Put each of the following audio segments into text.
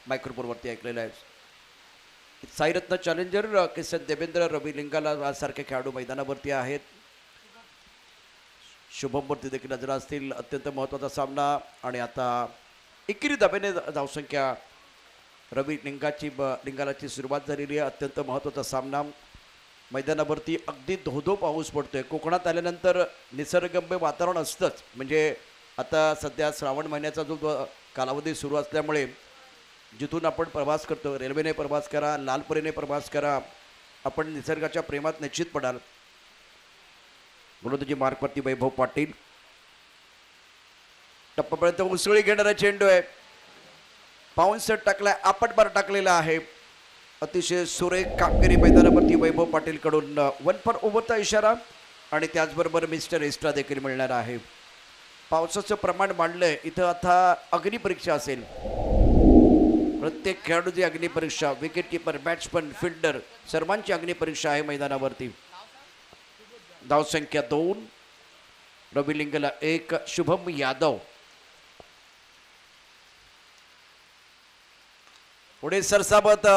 मायक्रोफोनवरती ऐकलेलं आहे। साईरत्न चॅलेंजर किसन देवेंद्र रवी लिंगाला सारखे खेळाडू मैदानावरती आहेत। शुभमवरती देखील नजर असतील। अत्यंत महत्त्वाचा सामना आणि आता एकेरी धाब्याने धावसंख्या रवी लिंगालाची सुरुवात झालेली आहे। अत्यंत महत्त्वाचा सामना मैदानावरती अगदी धोधो पाऊस पडतोय। कोकणात आल्यानंतर निसर्गरम्य वातावरण असतंच, म्हणजे आता सध्या श्रावण महिन्याचा जो कालावधी सुरू असल्यामुळे जिथून आपण प्रवास करतो, रेल्वेने प्रवास करा, लालपरीने प्रवास करा, आपण निसर्गाच्या प्रेमात निश्चित पडाल। गोलंदाजी मार्कवरती वैभव पाटील टप्प्यापर्यंत उसळी घेणारा चेंडू आहे। बाउन्सर टाकलाय, आपटबार टाकलेला आहे। अतिशय सुरेख कामगिरी मैदानावरती वैभव पाटील कडून 1 फॉर ओव्हरचा इशारा आणि त्याचबरोबर मिस्टर एक्स्ट्रा देखील मिळणार आहे। पावसाचं प्रमाण वाढलंय इथं, आता अग्निपरीक्षा असेल। प्रत्येक खेळाडूची अग्निपरीक्षा, विकेट किपर, बॅट्समन, फिल्डर सर्वांची अग्निपरीक्षा आहे मैदानावरती। धावसंख्या 2, रवी लिंगाला 1, शुभम यादव पुढे सरसावत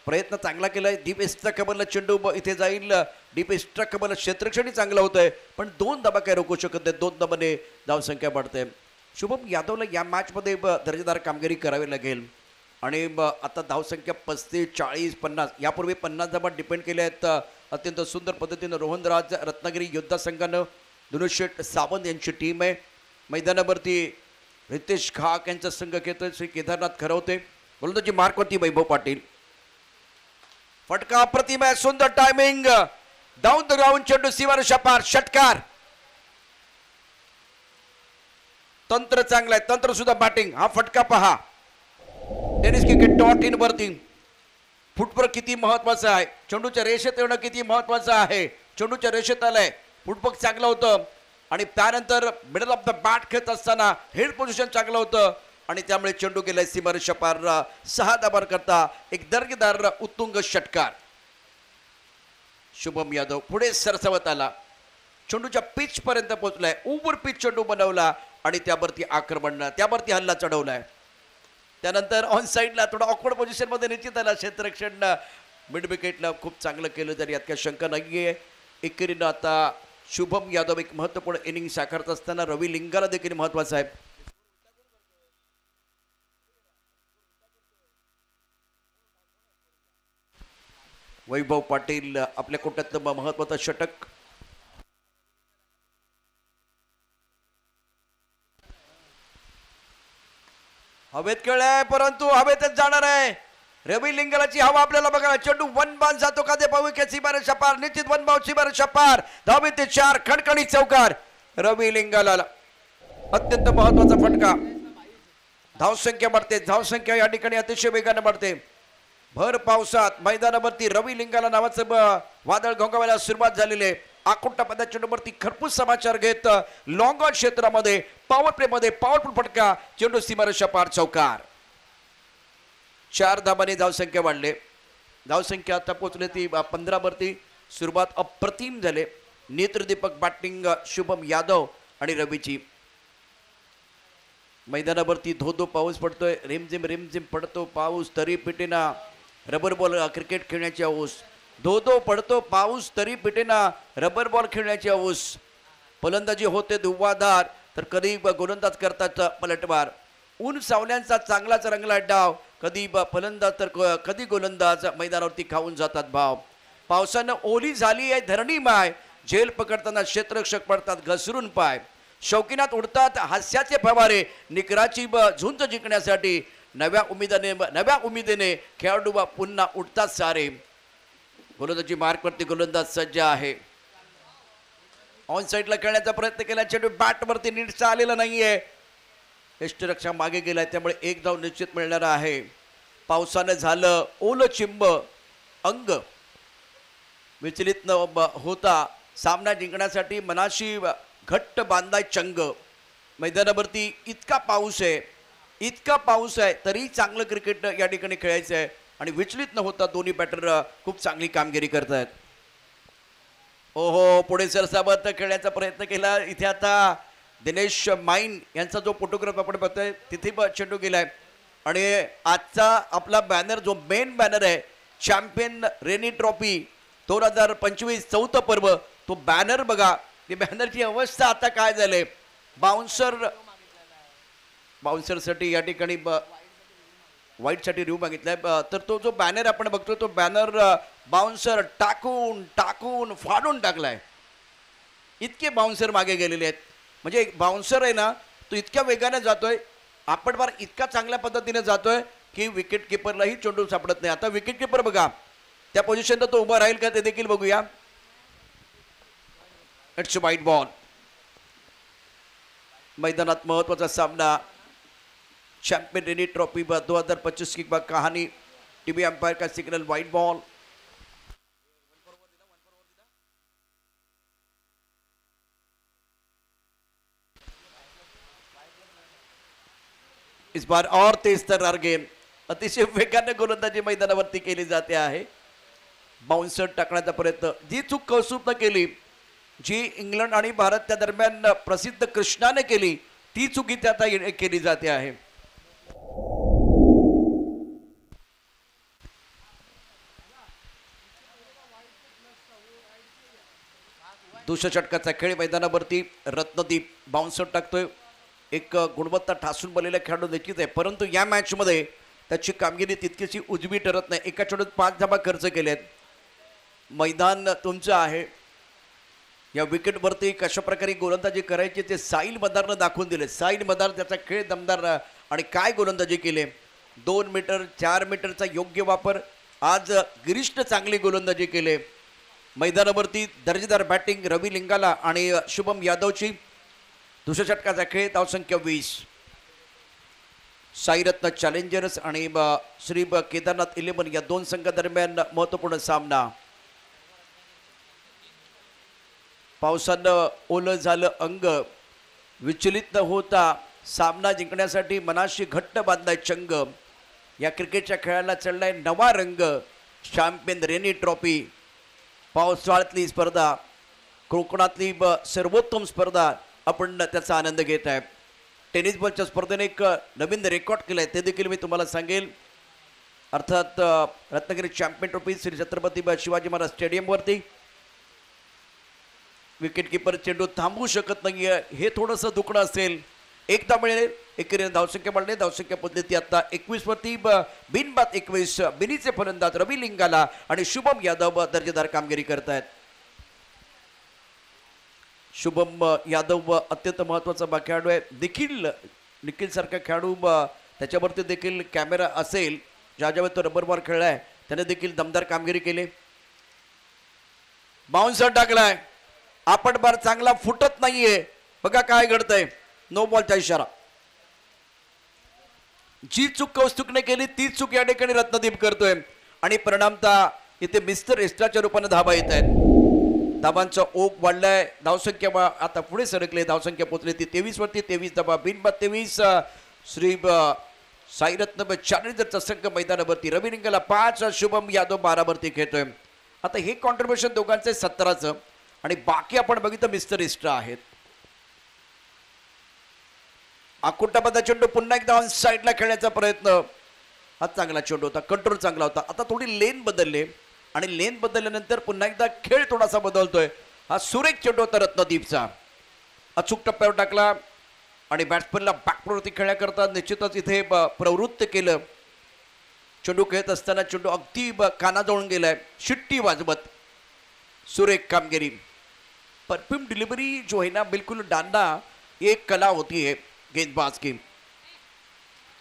प्रयत्न चांगला केलाय। डीप एक्स्ट्रा कबरला चेंडू इथे जाईल। डीप एक्स्ट्रा कबरला क्षेत्रक्षणी चांगलं होतंय, पण 2 धाबा काय रोखू शकत नाही। 2 धाबाने धावसंख्या वाढते। शुभम यादवला या मॅचमध्ये दर्जेदार कामगिरी करावी लागेल आणि आता धावसंख्या 35, 40, 50 यापूर्वी 50 धाबा डिपेंड केल्या आहेत। अत्यंत सुंदर पद्धतीनं रोहनराज रत्नागिरी योद्धा संघानं धनुष्येट सावंत यांची टीम आहे। मैदानावरती रितेश खाक यांचा संघ खेळतोय। श्री केदारनाथ खरवते गोलंदाजी मार्कवरती वैभव पाटील फटका अप्रतिम आहे, सुंदर टायमिंग, डाऊन द ग्राउंड चेंडू सीमार शपार षटकार। तंत्र चांगलं आहे, तंत्र सुद्धा बॅटिंग। हा फटका पहा, टेनिस क्रिकेट .in वरती फुटवर्क किती महत्वाचं आहे, चेंडूच्या रेषेत येणं किती महत्वाचं आहे। चेंडूच्या रेषेत आलंय, फुटवर्क चांगलं होतं आणि त्यानंतर मिडल ऑफ द बॅट खेळत असताना हेड पोझिशन चांगलं होतं आणि त्यामुळे चेंडू गेलाय सीमार शपार 6 धाबार करता एक दर्जेदार उत्तुंग षटकार। शुभम यादव पुढे सरसावत आला, चेंडूच्या पिच पर्यंत पोहोचलाय, ओव्हर पिच चेंडू बनवला आणि त्यावरती आक्रमण, त्यावरती हल्ला चढवलाय। त्यानंतर ऑन साईडला थोडा ऑकवर्ड पोझिशन मध्ये निश्चित आला, क्षेत्ररक्षण मिड विकेटला खूप चांगलं केलं तरी यात काही शंका नाहीये। एकेरीनं आता शुभम यादव एक महत्त्वपूर्ण इनिंग साकारत असताना रवी लिंगाला देखील महत्वाचं आहे। वैभव पाटील आपल्या कोट्यातलं महत्वाचं षटक, हवेत खेळलाय परंतु हवेतच जाणार आहे। रवी लिंगालाची हवा आपल्याला बघायला, चेंडू 1 बाउन्स जातो का ते पाहू। सीमार शपार निश्चित 1 बाउन्स, सीमार शपार धावे ते 4, खणखणी चौकार रवी लिंगाला। अत्यंत महत्वाचा फटका, धावसंख्या वाढते, धावसंख्या या ठिकाणी अतिशय वेगाने वाढते। भर पावसात मैदानावरती रवी लिंगाला नावाचं वादळ घोंगावायला सुरुवात झालेली आहे। आकुंठा पदाच्या चेंडूवरती खरपूस समाचार घेत लॉंग ऑन क्षेत्रामध्ये पॉवर प्ले मध्ये पॉवरफुल फटका, चेंडू सीमार शपार चौकार। 4 धाबांनी धावसंख्या वाढले, धावसंख्या आता पोहोचली ती 15 वरती। सुरुवात अप्रतिम झाले, नेत्रदीपक बॅटिंग शुभम यादव आणि रवीची। मैदानावरती धोधो पाऊस पडतोय, रिमझिम पडतो पाऊस तरी पिटेना, रबर बॉल क्रिकेट खेळण्याची हौस। धोधो पडतो पाऊस तरी पिटेना, रबर बॉल खेळण्याची हौस। फलंदाजी होते धुव्वाधार तर कधी गोलंदाज करतात पलटवार। ऊन सावल्यांचा चांगलाच रंगला डाव, कधी फलंदाज तर कधी गोलंदाज मैदानावरती खाऊन जातात भाव। पावसानं ओली झाली आहे धरणी माय, झेल पकडताना क्षेत्ररक्षक पडतात घसरून पाय। शौकीनात उडतात हास्याचे फवारे, निकराची झुंज जिंकण्यासाठी नव्या उमेदीने खेळाडू पुन्हा उठतात सारे। गोलंदाजी मार्कवरती गोलंदाज सज्ज आहे, ऑन साईडला खेळण्याचा प्रयत्न केला, चेंडू बॅटवरती नीटचा आलेला नाहीये। यष्टरक्षक मागे गेलाय त्यामुळे 1 धाव निश्चित मिळणार आहे। पावसानं झालं ओलं चिंब, अंग विचलित न होता सामना जिंकण्यासाठी मनाशी घट्ट बांधाय चंग। मैदानावरती इतका पाऊस आहे तरी चांगलं क्रिकेट या ठिकाणी खेळायचं आहे आणि विचलित न होता दोन्ही बॅटर खूप चांगली कामगिरी करतायत। ओहो, पुढे सरसावत खेळण्याचा प्रयत्न केला, इथे आता दिनेश माईन यांचा जो फोटोग्राफ आपण बघतोय तिथे चेंडू गेलाय। आणि आजचा आपला बॅनर जो मेन बॅनर आहे चॅम्पियन रेनी ट्रॉफी 2025 चौथं पर्व, तो बॅनर बघा. ती बॅनरची अवस्था आता काय झाले. बाउन्सरसाठी या ठिकाणी व्हाईटसाठी रिव्ह्यू मागितलाय. तर तो जो बॅनर आपण बघतो तो बॅनर बाउन्सर टाकून टाकून फाडून टाकलाय. इतके बाउन्सर मागे गेलेले आहेत. म्हणजे एक बाउन्सर आहे ना, तो इतक्या वेगाने जातोय, आपटबार इतका चांगल्या पद्धतीने जातोय की विकेट किपरलाही चेंडू सापडत नाही. आता विकेट किपर बघा त्या पोझिशनला तो उभा राहील का ते देखील बघूया. इट्स वाईट बॉल. मैदानात महत्वाचा सामना चैंपियन रेनी ट्रॉफी 2025 की कहानी. टीवी अंपायर का सिग्नल वाइट बॉल. इस बार और तेज तर्रार गेंद. अतिशय वेगाने गोलंदाजी मैदानावरती केली जाते आहे. बाउन्सर टाकण्याचा प्रयत्न, जी चूक कौस्तुभने केली, जी इंग्लंड आणि भारत त्या दरम्यान प्रसिद्ध कृष्णाने केली, ती चूक इथे आता केली जाते आहे. दुसऱ्या षटकाचा खेळ मैदानावरती. रत्नदीप बाउन्सर टाकतोय. एक गुणवत्ता ठासून बनलेला खेळाडू देखील आहे, परंतु या मॅचमध्ये त्याची कामगिरी तितकीशी उजवी ठरत नाही. एका चेंडूत 5 धावा खर्च केल्यात. मैदान तुमचं आहे. या विकेटवरती कशा प्रकारे गोलंदाजी करायची ते साहिल मदारनं दाखवून दिले. साहिल मदार त्याचा खेळ दमदार आणि काय गोलंदाजी केले. 2 मीटर 4 मीटरचा योग्य वापर. आज गिरीशनं चांगली गोलंदाजी केले. मैदानावरती दर्जेदार बॅटिंग रवी लिंगाला आणि शुभम यादवची. दुसऱ्या षटकाचा खेळ. धावसंख्या 20. साईरत्न चॅलेंजर्स आणि श्री केदारनाथ 11 या दोन संघादरम्यान महत्त्वपूर्ण सामना. पावसानं ओलं झालं अंग, विचलित न होता सामना जिंकण्यासाठी मनाशी घट्ट बांधलाय चंग. या क्रिकेटच्या खेळाला चढलाय नवा रंग. चॅम्पियन रेनी ट्रॉफी पावसाळ्यातली स्पर्धा, कोकणातली सर्वोत्तम स्पर्धा, आपण त्याचा आनंद घेत आहे. टेनिस बॉलच्या स्पर्धेने एक नवीन रेकॉर्ड केलं आहे, ते देखील मी तुम्हाला सांगेल. अर्थात रत्नागिरी चॅम्पियन ट्रॉफी श्री छत्रपती शिवाजी महाराज स्टेडियमवरती विकेट किपर चेंडू थांबवू शकत नाही आहे, हे थोडंसं दुखणं असेल. एकदा मिळेल. एकेरीने धावसंख्या वाढली. धावसंख्या पद्धती आता 21 वरती. बिनबाद 21. बिनीचे फलंदाज रवी लिंगाला आणि शुभम यादव दर्जेदार कामगिरी करतायत. शुभम यादव अत्यंत महत्त्वाचा खेळाडू आहे. निखिल सारखा खेळाडू त्याच्यावरती देखील कॅमेरा असेल. ज्यावेळी तो रबर बॉल खेळलाय त्याने देखील दमदार कामगिरी केली. बाउन्सर टाकलाय. आपण बार चांगला फुटत नाहीये. बघा काय घडतंय. नो बॉलचा इशारा. जी चूक कौस्तुकने केली तीच चूक या ठिकाणी रत्नदीप करतोय आणि परिणामतः इथे मिस्टर एक्स्ट्राच्या रूपाने धाबा येत आहेत. धाबांचा ओघ वाढलाय. धावसंख्या आता पुढे सरकले. धावसंख्या पोहोचली ती 23 वरती. 23 धाबा. बिनबाद 23. श्री साईरत्न चॅलेंजरचा संघ मैदानावरती. रवी लिंगाला 5. शुभम यादव 12 वरती खेळतोय. आता हे कॉन्ट्रीब्युशन दोघांचे 17चं आणि बाकी आपण बघितलं मिस्टर एक्स्ट्रा आहेत. आकुटाबादा चेंडू पुन्हा एकदा ऑन साईडला खेळण्याचा प्रयत्न. हा चांगला चेंडू होता. कंट्रोल चांगला होता. आता थोडी लेन बदलले आणि लेन बदलल्यानंतर पुन्हा एकदा खेळ थोडासा बदलतोय. हा सुरेख चेंडू होता रत्नदीपचा. अचूक टप्प्यावर टाकला आणि बॅट्समनला बॅकवरती खेळण्याकरता निश्चितच इथे प्रवृत्त केलं. चेंडू खेळत असताना चेंडू अगदी कानाजवळून गेलाय. शिट्टी वाजवत सुरेख कामगिरी. परफ्यूम डिलीवरी जो है ना, बिल्कुल डालना एक कला होती है गेंदबाज की.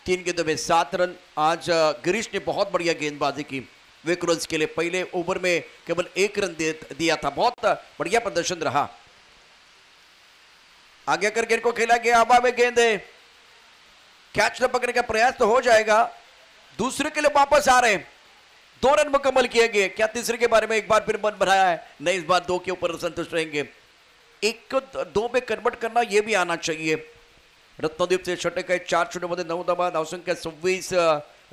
3 गेंदों में 7 रन. आज गिरीश ने बहुत बढ़िया गेंदबाजी की. वे रन्स के लिए पहले ओवर में केवल 1 रन दिया था. बहुत बढ़िया प्रदर्शन रहा. आगे कर गेंद को खेला गया. हवा में गेंद है. कैच न पकड़ने का प्रयास तो हो जाएगा. दूसरे के लिए वापस आ रहे हैं. 2 रन मुकम्मल किए गए. क्या तीसरे के बारे में एक बार फिर मन बनाया है? नहीं, इस बार 2 के ऊपर संतुष्ट रहेंगे. 1 को 2 में कन्वर्ट करना यह भी आना चाहिए. रत्नदीपचे षटक आहे. 4 चेंडूमध्ये 9 धावा. धावसंख्या 26.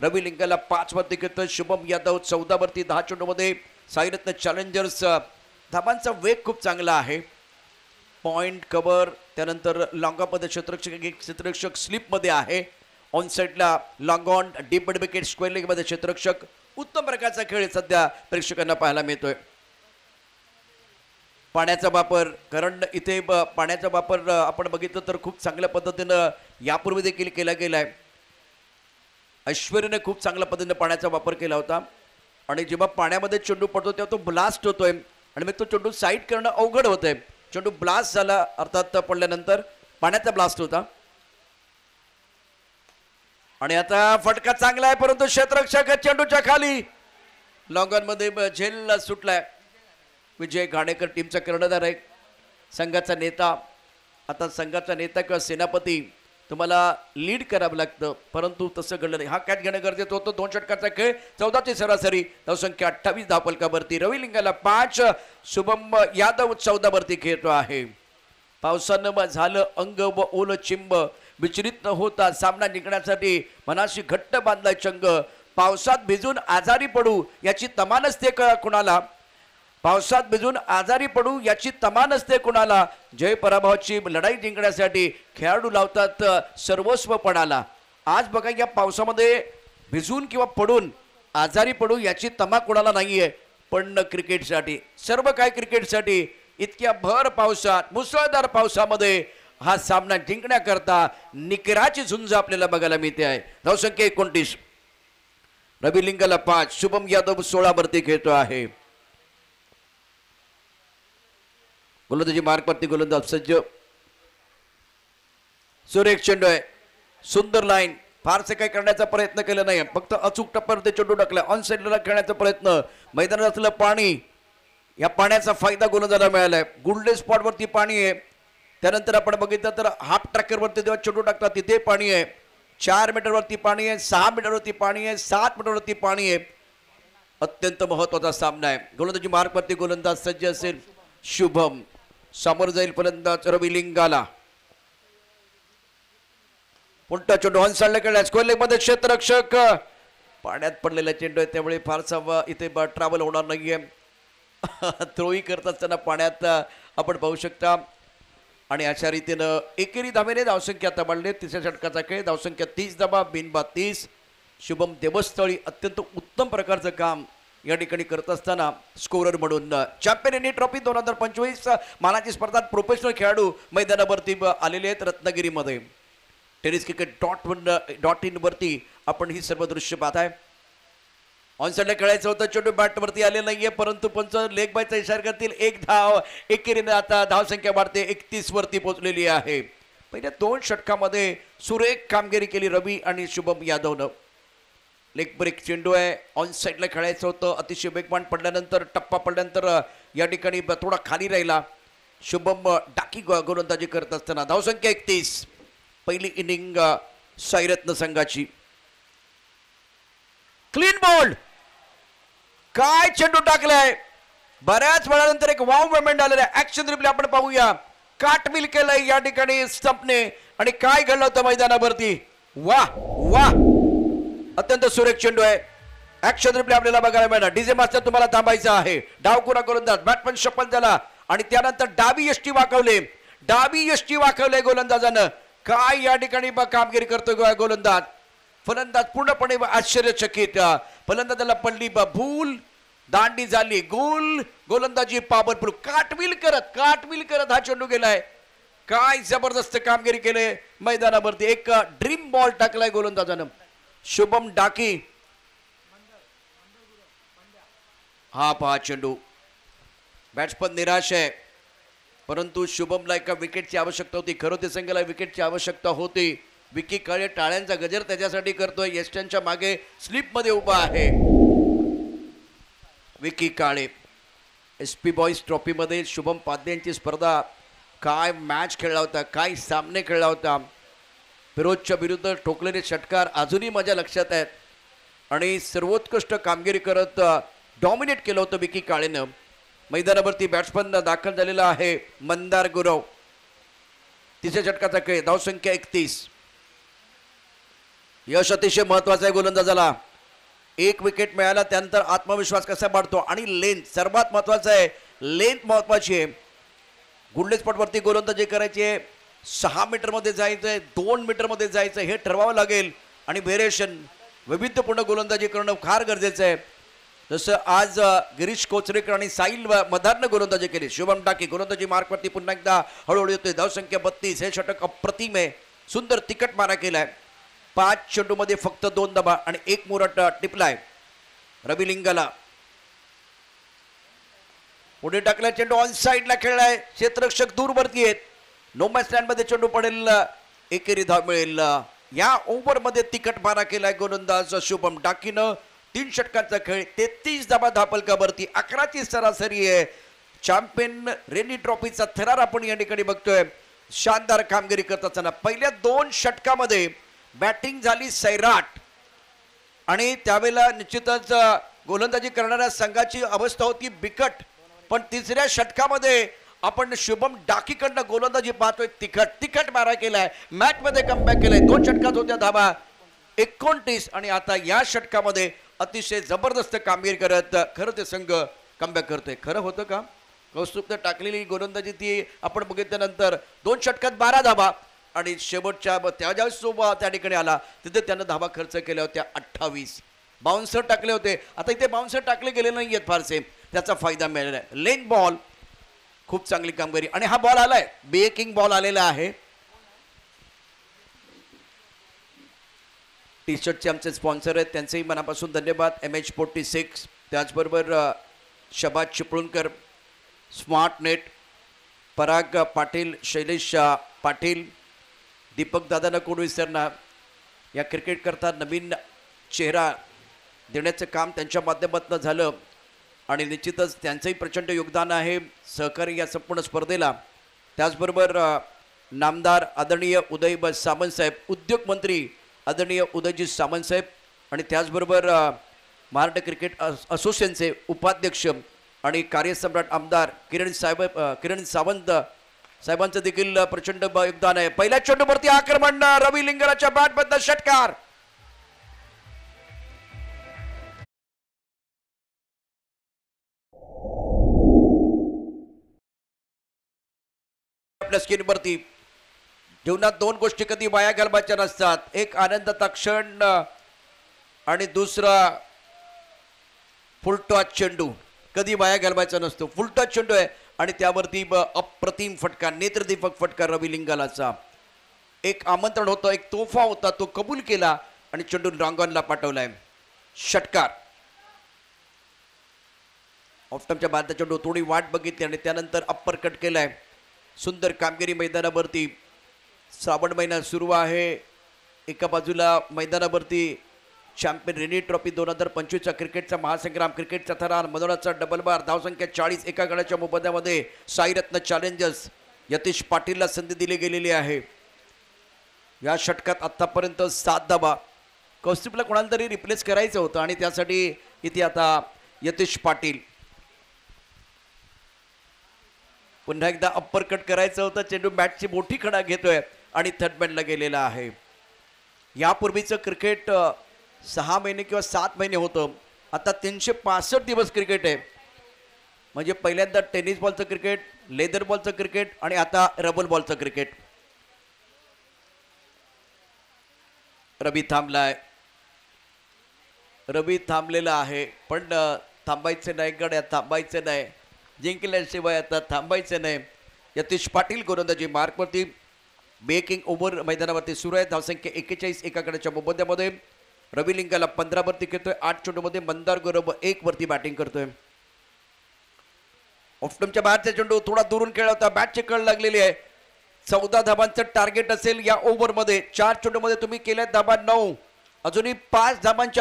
रवी लिंगाला 5 वरती घेतोय. शुभम यादव 14 वरती. 10 चेंडूमध्ये साईरत्न चॅलेंजर्स. धाबांचा वेग खूप चांगला आहे. पॉइंट कव्हर त्यानंतर लॉंगामध्ये क्षेत्ररक्षक स्लिपमध्ये आहे. ऑन साईडला long on deep mid wicket square leg मध्ये क्षेत्ररक्षक. उत्तम प्रकारचा खेळ सध्या प्रेक्षकांना पाहायला मिळतोय. पाण्याचा वापर, कारण इथे पाण्याचा वापर आपण बघितलं तर खूप चांगल्या पद्धतीनं यापूर्वी देखील केला गेलाय. ऐश्वर्याने खूप चांगल्या पद्धतीने पाण्याचा वापर केला होता आणि जेव्हा पाण्यामध्ये चेंडू पडतो तेव्हा तो ब्लास्ट होतोय आणि मग तो चेंडू साईड करणं अवघड होतंय. चेंडू ब्लास्ट झाला, अर्थात पडल्यानंतर पाण्याचा ब्लास्ट होता. आणि आता फटका चांगला आहे, परंतु क्षेत्ररक्षक चेंडूच्या खाली लॉंगॉन मध्ये झेल सुटलाय. विजय घाणेकर टीमचा कर्णधार आहे, संघाचा नेता. आता संघाचा नेता किंवा सेनापती तुम्हाला लीड करावं लागतं, परंतु तसं घडलं नाही. हा कॅच घेणं गरजेचं होतं. 2 षटकाचा खेळ, 14ची सरासरी, धावसंख्या 28 धावफलकावरती. रवी लिंगाला 5, शुभम यादव 14 वरती खेळतो आहे. पावसानं झालं अंग व ओलं चिंब, विचलित न होता सामना जिंकण्यासाठी मनाशी घट्ट बांधलाय चंग. पावसात भिजून आजारी पडू याची तमा नसते कुणाला, पावसात भिजून आजारी पडू याची तमा नसते कुणाला. जय पराभवाची लढाई जिंकण्यासाठी खेळाडू लावतात सर्वस्वपणाला. आज बघा, या पावसामध्ये भिजून किंवा पडून आजारी पडू याची तमा कुणाला नाहीये, पण क्रिकेटसाठी सर्व काय क्रिकेटसाठी इतक्या भर पावसात, मुसळधार पावसामध्ये हा सामना जिंकण्याकरता निकराची झुंज आपल्याला बघायला मिळते आहे. धावसंख्या 29. रवी लिंगाला 5, शुभम यादव 16 वरती खेळतो आहे. गोलंदाजी मार्कवरती गोलंदाज सज्ज. सुरेख चेंडू आहे, सुंदर लाईन. फारसे काही करण्याचा प्रयत्न केला नाही, फक्त अचूक टप्प्यावरती चेंडू टाकला. ऑन साईडला खेळण्याचा प्रयत्न. मैदानात असलेलं पाणी, या पाण्याचा फायदा गोलंदाजाला मिळालाय. गुल्डे स्पॉटवरती पाणी आहे. त्यानंतर आपण बघितलं तर हाफ ट्रॅकरवरती जेव्हा चेंडू टाकतात तिथे पाणी आहे. 4 मीटरवरती पाणी आहे, 6 मीटरवरती पाणी आहे, 7 मीटरवरती पाणी आहे. अत्यंत महत्वाचा सामना आहे. गोलंदाजी मार्कवरती गोलंदाज सज्ज असेल शुभम. समोर जाईल फलंदाज रवी लिंगाला. पुन्हा चेंडू ऑन साईडला खेळला. स्क्वेअर लेग मध्ये क्षेत्ररक्षक. पाण्यात पडलेला चेंडू आहे, त्यामुळे फारसा इथे ट्रॅव्हल होणार नाहीये. थ्रोई करत असताना पाण्यात आपण पाहू शकता. आणि अशा रीतीनं एकेरी धावेने धावसंख्या आता वाढली. तिसऱ्या षटकाचा खेळ, धावसंख्या 30 धावा, बिनबाद 30. शुभम देवस्थळी अत्यंत उत्तम प्रकारचं काम या ठिकाणी करत असताना स्कोरर म्हणून चॅम्पियन इंडिया ट्रॉफी 2025 मानाची स्पर्धात प्रोफेशनल खेळाडू मैदानावरती आलेले आहेत. रत्नागिरीमध्ये टेनिस cricket.in वरती आपण ही सर्व दृश्य पाहताय. ऑन साईडला खेळायचं होतं, चेंडू बॅटवरती आले नाहीये, परंतु पंच लेग बायचा इशारा करतील. 1 धाव. एकेरीने आता धावसंख्या वाढते, 31 वरती पोहोचलेली आहे. पहिल्या 2 षटकामध्ये सुरेख कामगिरी केली रवी आणि शुभम यादवनं. लेग ब्रेक चेंडू आहे, ऑन साईडला खेळायचं होतं. अतिशय वेगवान पडल्यानंतर, टप्पा पडल्यानंतर या ठिकाणी थोडा खाली राहिला. शुभम डाकी गोलंदाजी करत असताना धावसंख्या 31. पहिली इनिंग साईरत्न संघाची. Clean ball. काय चेंडू टाकलाय. बऱ्याच वेळानंतर एक वाव मुवमेंट आलेला आहे. ऍक्शन रिप्ले आपण पाहूया. काटमिल केलंय या ठिकाणी स्टंपने आणि काय घडलं होतं मैदानावरती. वा वा, अत्यंत सुरेख चेंडू आहे. ऍक्शन रिप्ले आपल्याला बघायला मिळणार. डीजे मास्टर तुम्हाला थांबायचं आहे. डावकुरा गोलंदाज, बॅटमन शपल झाला आणि त्यानंतर डावी यष्टी वाकवले. डावी यष्टी वाकवले गोलंदाजानं. काय या ठिकाणी कामगिरी करतोय गोलंदाज. फलंदाज पूर्णपणे आश्चर्यचकित. फलंदाजाला पडली भूल, दांडी झाली गोल. गोलंदाजी पॉवरफुल, काटविल करत हा चेंडू गेलाय. काय जबरदस्त कामगिरी केले मैदानावरती. एक ड्रीम बॉल टाकलाय गोलंदाजानं. शुभम डाकी. हा पहा चेंडू. बॅट्समन निराश आहे, परंतु शुभमला एका विकेटची आवश्यकता होती. खरं ते संघाला विकेटची आवश्यकता होती. विकी काळे टाळ्यांचा गजर त्याच्यासाठी करतोय. यष्ट्यांच्या मागे स्लिपमध्ये उभा आहे विकी काळे. SP बॉईज ट्रॉफीमध्ये शुभम पाध्ये यांची स्पर्धा. काय मॅच खेळला होता, काय सामने खेळला होता. फिरोजच्या विरुद्ध ठोकलेले षटकार अजूनही माझ्या लक्षात आहेत. आणि सर्वोत्कृष्ट कामगिरी करत डॉमिनेट केलं होतं विकी काळेनं. मैदानावरती बॅट्समन दाखल झालेला आहे मंदार गुरव. तिसऱ्या षटकाचा खेळ, धावसंख्या 31. यश अतिशय महत्वाचं आहे गोलंदाजाला. 1 विकेट मिळाला, त्यानंतर आत्मविश्वास कसा वाढतो आणि लेंथ सर्वात महत्वाचं आहे. लेंथ महत्वाची आहे. गुल्डे स्पॉटवरती गोलंदाजी करायची आहे. 6 मीटरमध्ये जायचंय, 2 मीटरमध्ये जायचं, हे ठरवावं लागेल. आणि व्हेरिएशन वैविध्यपूर्ण गोलंदाजी करणं फार गरजेचं आहे. जसं आज गिरीश कोचरेकर आणि साहिल मदारनं गोलंदाजी केली. शुभम टाकी गोलंदाजी मार्कवरती पुन्हा एकदा हळूहळू येतोय. धावसंख्या 32. हे षटक अप्रतिम आहे. सुंदर तिकट मारा केलाय. 5 चेंडूमध्ये फक्त 2 धाबा आणि 1 मुरट टिपलाय रवी लिंगाला. पुढे टाकला चेंडू ऑन साईडला खेळलाय. क्षेत्ररक्षक दूरवरती आहेत. नो मॅच स्टँडमध्ये चेंडू पडेल. एकेरी धाव मिळेल. या ओव्हरमध्ये तिकट मारा केलाय गोलंदाज शुभम टाकीनं. 3 षटकांचा खेळ, 33 धाबा धापलकावरती. 11ची सरासरी आहे. चॅम्पियन रेनी ट्रॉफीचा थरार आपण या ठिकाणी बघतोय. शानदार कामगिरी करत असताना पहिल्या 2 षटकामध्ये बॅटिंग झाली सैराट आणि त्यावेळेला निश्चितच गोलंदाजी करणाऱ्या संघाची अवस्था होती बिकट. पण तिसऱ्या षटकामध्ये आपण शुभम डाकीकडनं गोलंदाजी पाहतोय. तिखट मारा केलाय. मॅच मध्ये कमबॅक केलाय. 2 षटकात होत्या धाबा 29 आणि आता या षटकामध्ये अतिशय जबरदस्त कामगिरी करत खरं ते संघ कमबॅक करतोय. खरं होतं का? कौस्तुभनं टाकलेली गोलंदाजी ती आपण बघितल्यानंतर 2 षटकात 12 धाबा आणि शेवटच्या त्या ज्यावेळेस सोबत त्या ठिकाणी आला तिथे त्यानं धाबा खर्च केल्या होत्या 28. बाउन्सर टाकले होते. आता इथे बाउन्सर टाकले गेले नाही आहेत फारसे. त्याचा फायदा मिळाला आहे. लेन बॉल खूप चांगली कामगिरी आणि हा बॉल आलाय. बेकिंग बॉल आलेला आहे. टी शर्टचे आमचे स्पॉन्सर आहेत त्यांचेही मनापासून धन्यवाद. MH46 त्याचबरोबर शबाज चिपळूणकर, स्मार्ट नेट, पराग पाटील, शैलेश पाटील, दीपक दादांना कोण विसरणार. या क्रिकेट करता नवीन चेहरा देण्याचं काम त्यांच्या माध्यमातून झालं आणि निश्चितच त्यांचंही प्रचंड योगदान आहे सहकारी या संपूर्ण स्पर्धेला. त्याचबरोबर नामदार आदरणीय उदय सामंत साहेब, उद्योग मंत्री आदरणीय उदयजी सामंत साहेब आणि त्याचबरोबर महाराष्ट्र क्रिकेट असोसिएशनचे उपाध्यक्ष आणि कार्यसम्राट आमदार किरण सावंत साहेबांचं देखील प्रचंड योगदान आहे. पहिल्या चेंडूवरती आक्रमण रवी लिंगाच्या बॅटमधनं षटकार. आपल्या स्क्रीनवरती जीवनात 2 गोष्टी कधी वाया घालवायच्या नसतात. एक आनंदाचा क्षण आणि दुसरा फुलटॉस चेंडू कधी वाया घालवायचा नसतो. फुलटॉस चेंडू आहे आणि त्यावरती अप्रतिम फटका, नेत्रदीपक फटका रवी लिंगालाचा. एक आमंत्रण होतं, एक तोहफा होता, तो कबूल केला आणि चेंडू रॉंगॉनला पाठवलाय. षटकार. ऑफ्टमच्या बादचा चेंडू थोडी वाट बघितली आणि त्यानंतर अप्पर कट केलाय. सुंदर कामगिरी मैदानावरती. श्रावण महिना सुरू आहे. एका बाजूला मैदानावरती चॅम्पियन रेनी ट्रॉफी 2025चा क्रिकेटचा महासंग्राम, क्रिकेटचा थरार, मनोराचा डबल बार, धावसंख्या 40. एका गडाच्या मोबदल्यामध्ये साईरत्न चॅलेंजर्स यतीश पाटीलला संधी दिली गेलेली आहे. या षटकात आतापर्यंत 7 धाबा. कौस्तुभला कोणाला तरी रिप्लेस करायचं होतं आणि त्यासाठी इथे आता यतीश पाटील. पुन्हा एकदा अप्पर कट करायचं होतं. चेंडू बॅटची मोठी खडा घेतोय आणि थर्ड बॅटला गेलेला आहे. यापूर्वीचं क्रिकेट 6 महिने किंवा 7 महिने होतं. आता 365 दिवस क्रिकेट आहे. म्हणजे पहिल्यांदा टेनिस बॉलचं क्रिकेट, लेदर बॉलचं क्रिकेट आणि आता रबर बॉलचं क्रिकेट. रवी थांबलाय. रवी थांबलेला आहे पण थांबायचं नाही गड्या, थांबायचं नाही. जिंकल्याशिवाय आता थांबायचं नाही. यतीश पाटील गोलंदाजी मार्कवरती. बेकिंग ओव्हर मैदानावरती सुरू आहे. धावसंख्या 41. एका गडाच्या मोबदल्यामध्ये रवी लिंगाला 15 वरती खेळतोय. 8 चेंडूमध्ये मंदार गौरव 1 वरती बॅटिंग करतोय. ऑफ्टमच्या बाहेरचा चेंडू थोडा दुरून खेळला होता. बॅटची कळ लागलेली आहे. 14 धाबांचं टार्गेट असेल या ओव्हरमध्ये. 4 चेंडूमध्ये तुम्ही केल्यात धाबा 9. अजूनही 5 धाबांची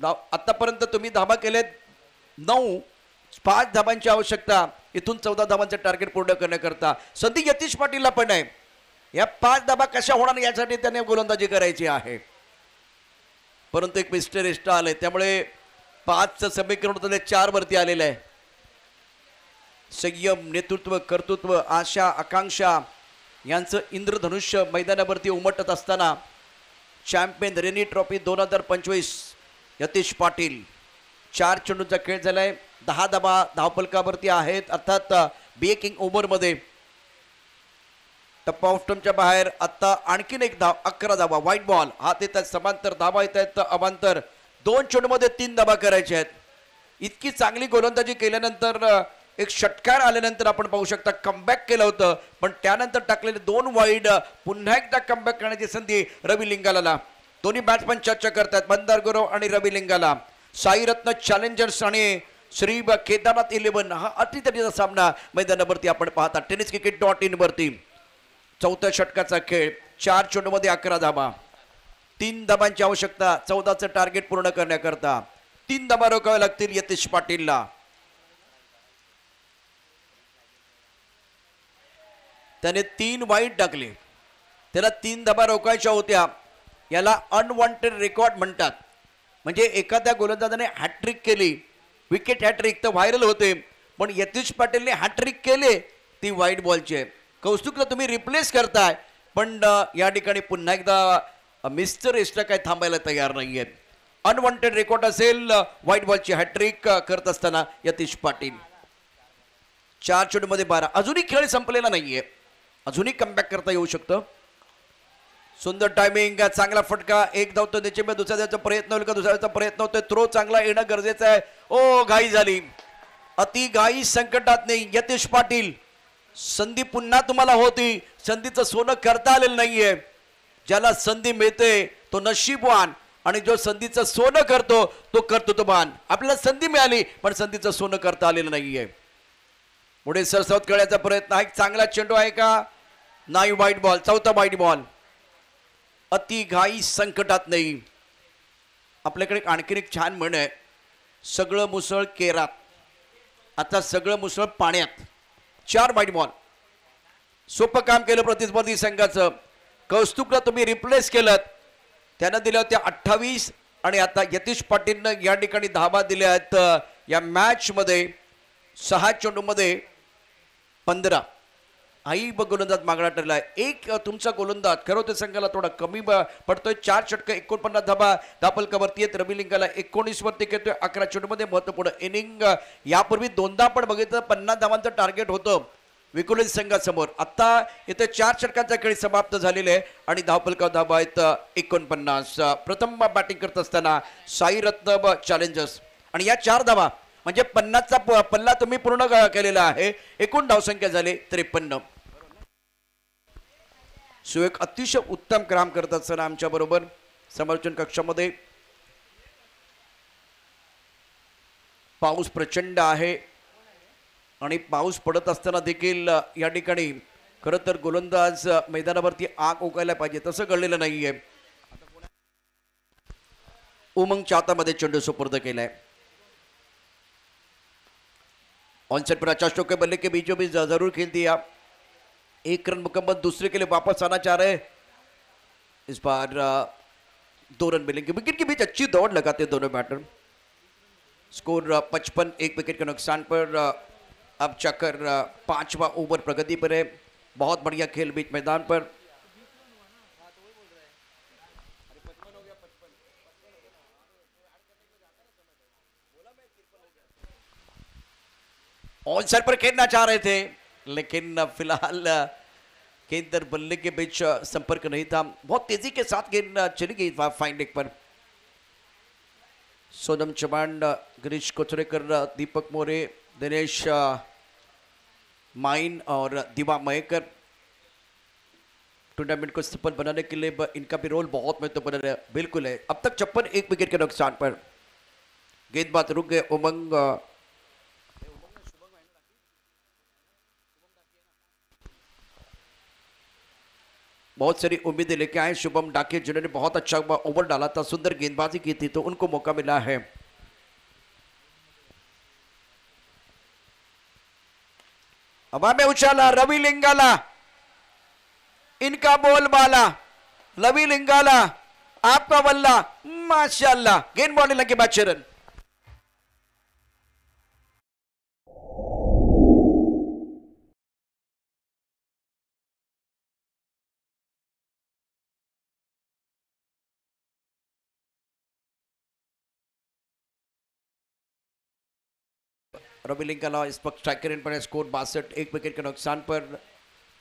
आतापर्यंत तुम्ही धाबा केलेत 9. 5 धाबांची आवश्यकता. इथून 14 धाबांचं टार्गेट पूर्ण करण्याकरता संधी यतीश पाटीलला पण आहे. या 5 धाबा कशा होणार यासाठी त्याने गोलंदाजी करायची आहे. परंतु एक मिस्टर एस्ट्रा आले त्यामुळे 5चं समीकरण होतं ते 4 वरती आलेलं आहे. संयम, नेतृत्व, कर्तृत्व, आशा, आकांक्षा यांचं इंद्रधनुष्य मैदानावरती उमटत असताना champion rainy trophy 2025 Yatish Patil. 4 चेंडूचा खेळ झालाय. 10 धाबा धावफलकावरती आहेत. अर्थात बेकिंग ओव्हरमध्ये टप्पा ऑफ्टमच्या बाहेर आता आणखीन एक धाव, 11 धावा, व्हाईट बॉल. हात येत आहेत समांतर, धावा येत आहेत अवांतर. 2 चेंडूमध्ये 3 धावा करायचे आहेत. इतकी चांगली गोलंदाजी केल्यानंतर एक षटकार आल्यानंतर आपण पाहू शकता कमबॅक केलं होतं, पण त्यानंतर टाकलेले 2 वाईड पुन्हा एकदा कमबॅक करण्याची संधी रवी लिंगाला. दोन्ही बॅट्समन चर्चा करतात, मंदार गुरव आणि रवी लिंगाला. साईरत्न चॅलेंजर्स आणि श्री केदारनाथ 11 हा अतितटीचा सामना मैदानावरती आपण पाहता. tenniscricket.in वरती 4थ्या षटकाचा खेळ. 4 चेंडूमध्ये 11 धावा, 3 धाबांची आवश्यकता 14चं टार्गेट पूर्ण करण्याकरता. 3 धाबा रोखाव्या लागतील यतीश पाटीलला. त्याने 3 वाईड टाकले, त्याला 3 धाबा रोखायच्या होत्या. याला अनवॉन्टेड रेकॉर्ड म्हणतात. म्हणजे एखाद्या गोलंदाजाने हॅट्रिक केली, विकेट हॅट्रिक, तर व्हायरल होते, पण यतीश पाटीलने हॅट्रिक केले ती व्हाईट बॉलची आहे. कौस्तुकला तुम्ही रिप्लेस करताय, पण या ठिकाणी पुन्हा एकदा मिस्टर एस्ट्रा काय थांबायला तयार नाहीये. अनवॉन्टेड रेकॉर्ड असेल व्हाईट बॉलची हॅट्रिक करत असताना यतीश पाटील. 4 चेंडूमध्ये 12. अजूनही खेळ संपलेला नाहीये, अजूनही कमबॅक करता येऊ शकतं. सुंदर टायमिंग, चांगला फटका. एक धाव तर त्याचे दुसऱ्या द्यायचा प्रयत्न होईल का, दुसऱ्या द्यायचा प्रयत्न होतोय. थ्रो चांगला येणं गरजेचं आहे. ओ, घाई झाली, अति घाई संकटात नाही. यतीश पाटील, संधी पुन्हा तुम्हाला होती, संधीचं सोनं करता आलेलं नाहीये. ज्याला संधी मिळते तो नशीबवान, आणि जो संधीचं सोनं करतो तो कर्तृत्ववान. आपल्याला संधी मिळाली पण संधीचं सोनं करता आलेलं नाहीये. पुढे सरसावत खेळायचा प्रयत्न. हा एक चांगला चेंडू आहे का, नाही. व्हाईट बॉल, 4था व्हाईट बॉल. अति घाई संकटात नाही. आपल्याकडे आणखीन एक छान म्हण आहे, सगळं मुसळ केरात, आता सगळं मुसळ पाण्यात. 4 व्हाईट बॉल. सोपं काम केलं प्रतिस्पर्धी संघाचं. कौस्तुकला तुम्ही रिप्लेस केलं, त्यानं दिल्या होत्या 28, आणि आता यतीश पाटीलनं या ठिकाणी धावा दिल्या आहेत या मॅच मध्ये. 6 चेंडूमध्ये 15. आई गोलंदाज मागणा ठरलाय. एक तुमचा गोलंदाज खरं तर संघाला थोडा कमी पडतोय. 4 षटकं 49 धाबा. दापलकावरती आहेत. रवी लिंगाला 19 वरती घेतोय. 11 चेंडूमध्ये महत्वपूर्ण इनिंग. यापूर्वी 2दा आपण बघितलं 50 धावांचं टार्गेट होतं विकुलेज संघासमोर. आता इथे 4 षटकांचा खेळ समाप्त झालेला आहे आणि धावपलका धाबा आहेत 49. प्रथम बॅटिंग करत असताना साईरत्न चॅलेंजर्स, आणि या 4 धावा म्हणजे 50चा पल्ला तुम्ही पूर्ण केलेला आहे. एकूण धावसंख्या झाली 53. सुयोग अतिशय उत्तम काम करत असताना आमच्या बरोबर समर्थन कक्षामध्ये. पाऊस प्रचंड आहे आणि पाऊस पडत असताना देखील या ठिकाणी खरं तर गोलंदाज मैदानावरती आग ओकायला पाहिजे, तसं घडलेलं नाहीये. उमंगच्या हातामध्ये चेंडू सुपूर्द केलाय. ऑनसेट पर 50 के बल्ले के बीचों बीच जरूर खेल दिया. 1 रन मुकम्मल, दूसरे के लिए वापस आना चाह रहे. इस बार 2 रन मिलेंगे. विकेट के बीच अच्छी दौड़ लगाते दोनों बैटर. स्कोर 55, 1 विकेट के नुकसान पर अब चक्कर 5वां ओवर प्रगति पर है. बहुत बढ़िया खेल बीच मैदान पर. ऑन साइड पर खेलना चाह रहे थे, लेकिन फिलहाल गेंद और बल्ले के बीच संपर्क नहीं था. बहुत तेजी के साथ गेंद चली गई फाइन लेग पर. सोनम चौहान, गिरीश कोचरेकर, दीपक मोरे, दिनेश माइन और दिवा मयेकर टूर्नामेंट को सफल बनाने के लिए इनका भी रोल बहुत महत्वपूर्ण है. बिल्कुल है. अब तक 56, 1 विकेट के नुकसान पर. गेंदबाज रुक गए. उमंग बहुत सारी उम्मीदें लेके आए. शुभम डाके जिन्होंने बहुत अच्छा ओवर डाला था, सुंदर गेंदबाजी की थी, तो उनको मौका मिला है. हवा में उछाला रवि लिंगाला, इनका बोलबाला. रवि लिंगाला, आपका बल्ला, माशाल्लाह. गेंद बॉल लगे बाद 6 रन. रवि लिंगाला इस वक्त स्ट्राइकर इन पर स्कोर 62, 1 विकेट के नुकसान पर.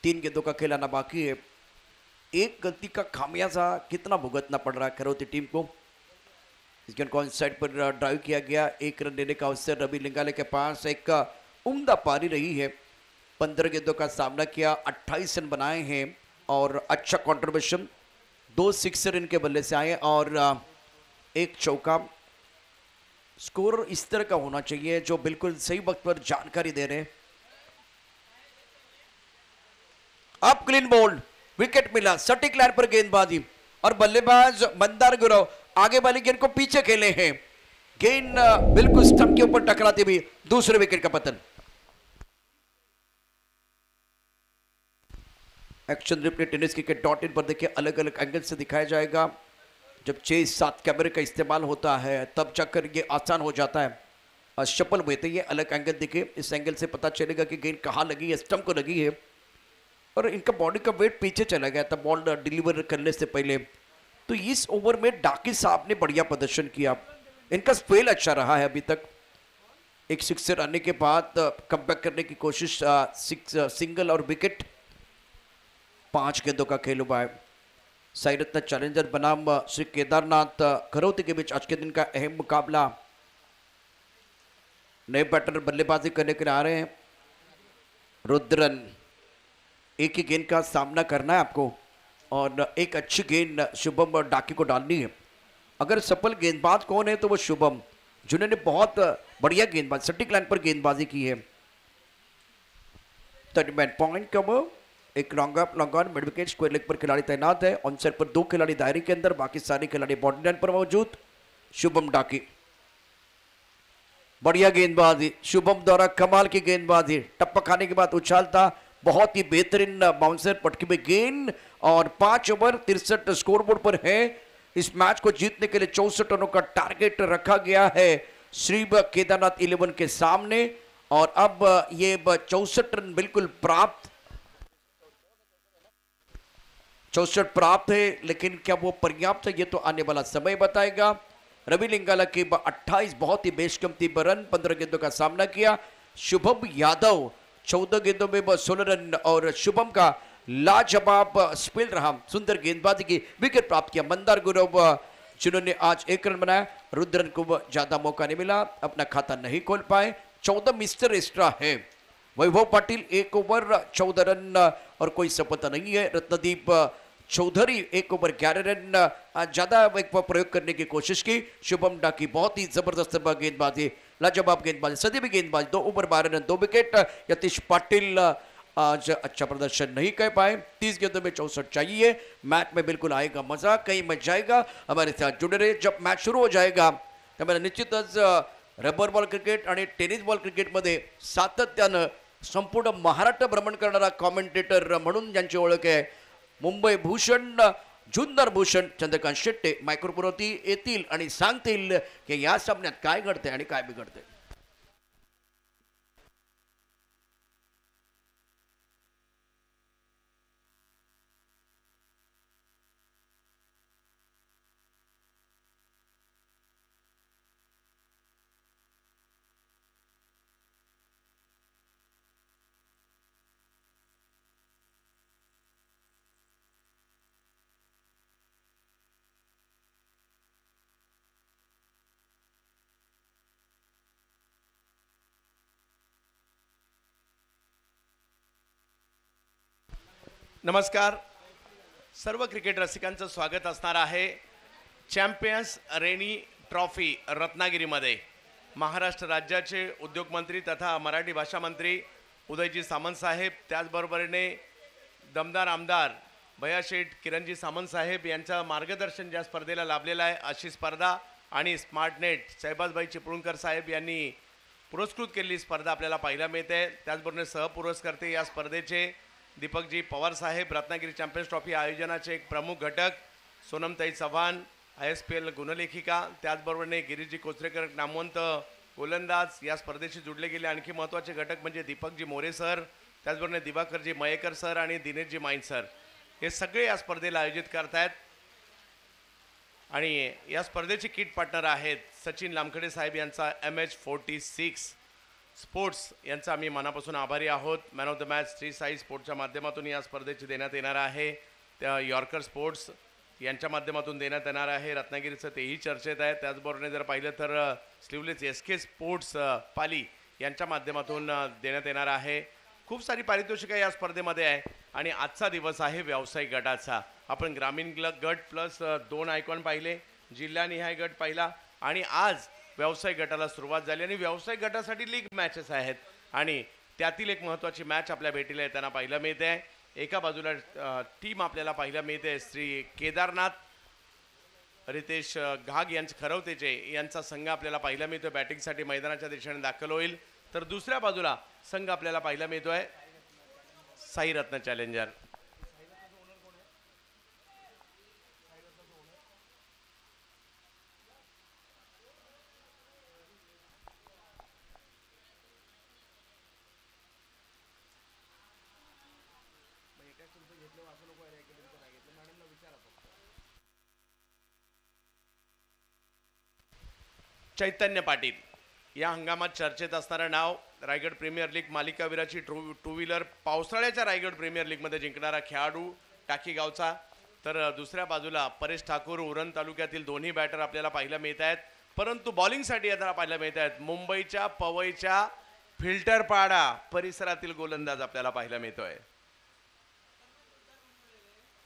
3 गेंदों का खिलाना बाकी है। एक गलती का खामियाजा कितना भुगतना पड़ रहा है खरौती टीम को। इस गेंद को साइड पर ड्राइव किया गया, 1 रन देने का अवसर रवि लिंगाले के पास। एक उम्दा पारी रही है, 15 गेंदों का सामना किया, 28 रन बनाए हैं और अच्छा कंट्रीब्यूशन, 2 सिक्सर इनके बल्ले से आए और एक चौका। स्कोर इस तरह का होना चाहिए जो बिल्कुल सही वक्त पर जानकारी दे रहे हैं। अब क्लीन बोल्ड, विकेट मिला, सटीक लाइन पर गेंदबाजी और बल्लेबाज मंदार गुरव आगे वाली गेंद को पीछे खेले हैं। गेंद बिल्कुल स्टंप के ऊपर टकराती हुई, दूसरे विकेट का पतन। Action replay tennis cricket .in पर देखिए, अलग अलग एंगल से दिखाया जाएगा। जब 6-7 कैमरे का इस्तेमाल होता है तब जाकर ये आसान हो जाता है। और शफल हुए थे ये अलग एंगल देखिए, इस एंगल से पता चलेगा कि गेंद कहाँ लगी है, स्टंप को लगी है और इनका बॉडी का वेट पीछे चला गया था बॉल डिलीवर करने से पहले। तो इस ओवर में डाकी साहब ने बढ़िया प्रदर्शन किया, इनका स्पेल अच्छा रहा है अभी तक। एक सिक्सर आने के बाद कमबैक करने की कोशिश, सिंगल और विकेट। 5 गेंदों का खेल हुआ है। साई रत्न चैलेंजर बनाम श्री केदारनाथ खरौती के बीच आज के दिन का अहम मुकाबला। नए बैटर बल्लेबाजी करने के लिए आ रहे हैं। रुद्रन, एक ही गेंद का सामना करना है आपको और एक अच्छी गेंद शुभम और डाकी को डालनी है। अगर सफल गेंदबाज कौन है तो वो शुभम, जिन्होंने बहुत बढ़िया गेंदबाज सटीक लाइन पर गेंदबाजी की है। 30 पॉइंट कवर, एक लॉन्ग अप long on, mid wicket, square leg पर खिलाड़ी तैनात है। ऑन साइड पर 2 खिलाड़ी दायरे के अंदर, बाकी सारे खिलाड़ी बॉडी लाइन पर मौजूद। शुभम डाकी, बढ़िया गेंदबाजी, शुभम द्वारा कमाल की गेंदबाजी, टप्पा खाने के बाद उछालता, बहुत ही बेहतरीन बाउंसर, पटकी में गेंद और 5 ओवर 63 स्कोरबोर्ड पर है। इस मैच को जीतने के लिए 64 रनों का टारगेट रखा गया है श्री केदारनाथ 11 के सामने और अब ये 64 रन बिल्कुल प्राप्त, 64 प्राप्त है, लेकिन क्या वो पर्याप्त है ये तो आने वाला समय बताएगा। रवि लिंगाला के 28 बहुत ही बेशकीमती रन, 15 गेंदों का सामना किया। शुभम यादव 14 गेंदों में 16 रन और शुभम का लाजवाब स्पेल रहा, सुंदर गेंदबाजी की, विकेट प्राप्त किया। मंदार गुरव जिन्होंने आज 1 रन बनाया, रुद्रन को ज्यादा मौका नहीं मिला, अपना खाता नहीं खोल पाए। 14 मिस्टर एक्स्ट्रा है। वैभव पाटिल 1 ओवर 14 रन और कोई सफलता नहीं है। रत्नदीप चौधरी 1 ओवर 11 रन, ज्यादा एक प्रयोग करने की कोशिश की। शुभम डाकी बहुत ही जबरदस्त गेंदबाजी, लाजवाब गेंदबाजी, सदी भी गेंदबाजी, 2 over 12 run 2 wicket. Yatish Patil आज अच्छा प्रदर्शन नहीं कर पाए। 30 गेंदों में 64 चाहिए। मैच में बिल्कुल आएगा मजा, कहीं मच जाएगा। हमारे साथ जुड़े रहे, जब मैच सुरू हो जाएगा त्यामुळे निश्चितच रबर बॉल क्रिकेट आणि टेनिस बॉल क्रिकेटमध्ये सातत्यानं संपूर्ण महाराष्ट्र भ्रमण करणारा कॉमेंटेटर म्हणून ज्यांची ओळख आहे, मुंबई भूषण जुन्नर भूषण चंद्रकांत शेट्टे मायक्रोपुरवती येतील आणि सांगतील की या सामन्यात काय घडते आणि काय बिघडते। नमस्कार, सर्व क्रिकेट रसिकांचं स्वागत असणार आहे चॅम्पियन्स रेनी ट्रॉफी रत्नागिरीमध्ये। महाराष्ट्र राज्याचे उद्योगमंत्री तथा मराठी भाषा मंत्री उदयजी सामंत साहेब, त्याचबरोबरीने दमदार आमदार भैयाशेठ किरणजी सामंत साहेब यांचं मार्गदर्शन ज्या स्पर्धेला लाभलेलं आहे, अशी स्पर्धा आणि स्मार्टनेट शहबाजभाई चिपळूणकर साहेब यांनी पुरस्कृत केलेली स्पर्धा आपल्याला पाहायला मिळते। त्याचबरोबर सहपुरस्कर्ते या स्पर्धेचे दीपकजी पवार साहेब, रत्नागिरी चॅम्पियन्स ट्रॉफी आयोजनाचे एक प्रमुख घटक सोनमताई चव्हाण, ISPL गुणलेखिका, त्याचबरोबरने गिरीजी कोचरेकर नामवंत गोलंदाज या स्पर्धेशी जुडले गेले। आणखी महत्त्वाचे घटक म्हणजे दीपकजी मोरे सर, त्याचबरोबर दिवाकरजी मयेकर सर आणि दिनेशजी माईन सर, हे सगळे या स्पर्धेला आयोजित करतायत। आणि या स्पर्धेचे किट पार्टनर आहेत सचिन लामखडे साहेब यांचा MH46 स्पोर्ट्स यांचा आम्ही मनापासून आभारी आहोत. Man of the match Shri Sai स्पोर्ट्सच्या माध्यमातून या स्पर्धेची देण्यात येणार आहे. त्या यॉर्कर स्पोर्ट्स यांच्या माध्यमातून देण्यात येणार आहे. रत्नागिरीचं तेही चर्चेत आहे. त्याचबरोबर जर पाहिलं तर स्लीवलेस SK स्पोर्ट्स पाली यांच्या माध्यमातून देण्यात येणार आहे. खूप सारी पारितोषिकं या स्पर्धेमध्ये आहे आणि आजचा दिवस आहे व्यावसायिक गटाचा. आपण ग्रामीण गट प्लस 2 आयकॉन पाहिले, जिल्हानिहाय गट पाहिला आणि आज व्यावसायिक गटाला सुरुवात झाली आणि व्यावसायिक गटासाठी लीग मॅचेस आहेत आणि त्यातील एक महत्त्वाची मॅच आपल्या भेटीला येताना पाहायला मिळते आहे. एका बाजूला टीम आपल्याला पाहायला मिळते श्री केदारनाथ रितेश घाग यांचे खरवतेचे यांचा संघ आपल्याला पाहायला मिळतो बॅटिंगसाठी मैदानाच्या दिशेने दाखल होईल. तर दुसऱ्या बाजूला संघ आपल्याला पाहायला मिळतोय साई रत्न चॅलेंजर. चैतन्य पाटील या हंगामात चर्चेत असणारं नाव. रायगड प्रीमियर लीग मालिकावीराची टू व्हीलर पावसाळ्याच्या रायगड प्रीमियर लीगमध्ये जिंकणारा खेळाडू टाकी गावचा. तर दुसऱ्या बाजूला परेश ठाकूर उरण तालुक्यातील दोन्ही बॅटर आपल्याला पाहायला मिळत आहेत. परंतु बॉलिंगसाठी येताना पाहायला मिळत आहेत मुंबईच्या पवईच्या फिल्टरपाडा परिसरातील गोलंदाज आपल्याला पाहायला मिळतोय.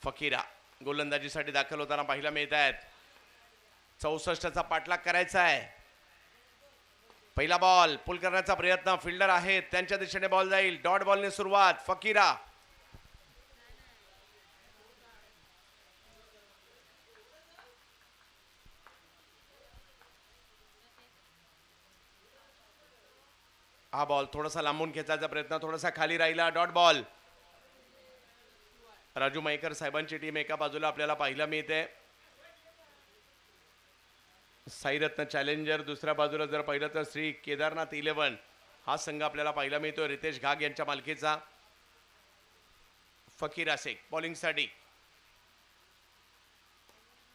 फकीरा गोलंदाजीसाठी दाखल होताना पाहायला मिळत आहेत. 64चा पाठलाग करायचा आहे. पहिला बॉल पुल करण्याचा प्रयत्न, फिल्डर आहेत त्यांच्या दिशेने बॉल जाईल. डॉट बॉलने सुरुवात. फकीरा हा बॉल थोडासा लांबून खेचायचा प्रयत्न, थोडासा खाली राहिला. Dot ball. राजू मयेकर साहेबांची टीम एका बाजूला आपल्याला पाहायला मिळते. साईरत्न चॅलेंजर दुसऱ्या बाजूला जर पाहिलं तर श्री केदारनाथ 11 हा संघ आपल्याला पाहायला मिळतो रितेश घाग यांच्या मालकीचा. फकीरा शेख बॉलिंगसाठी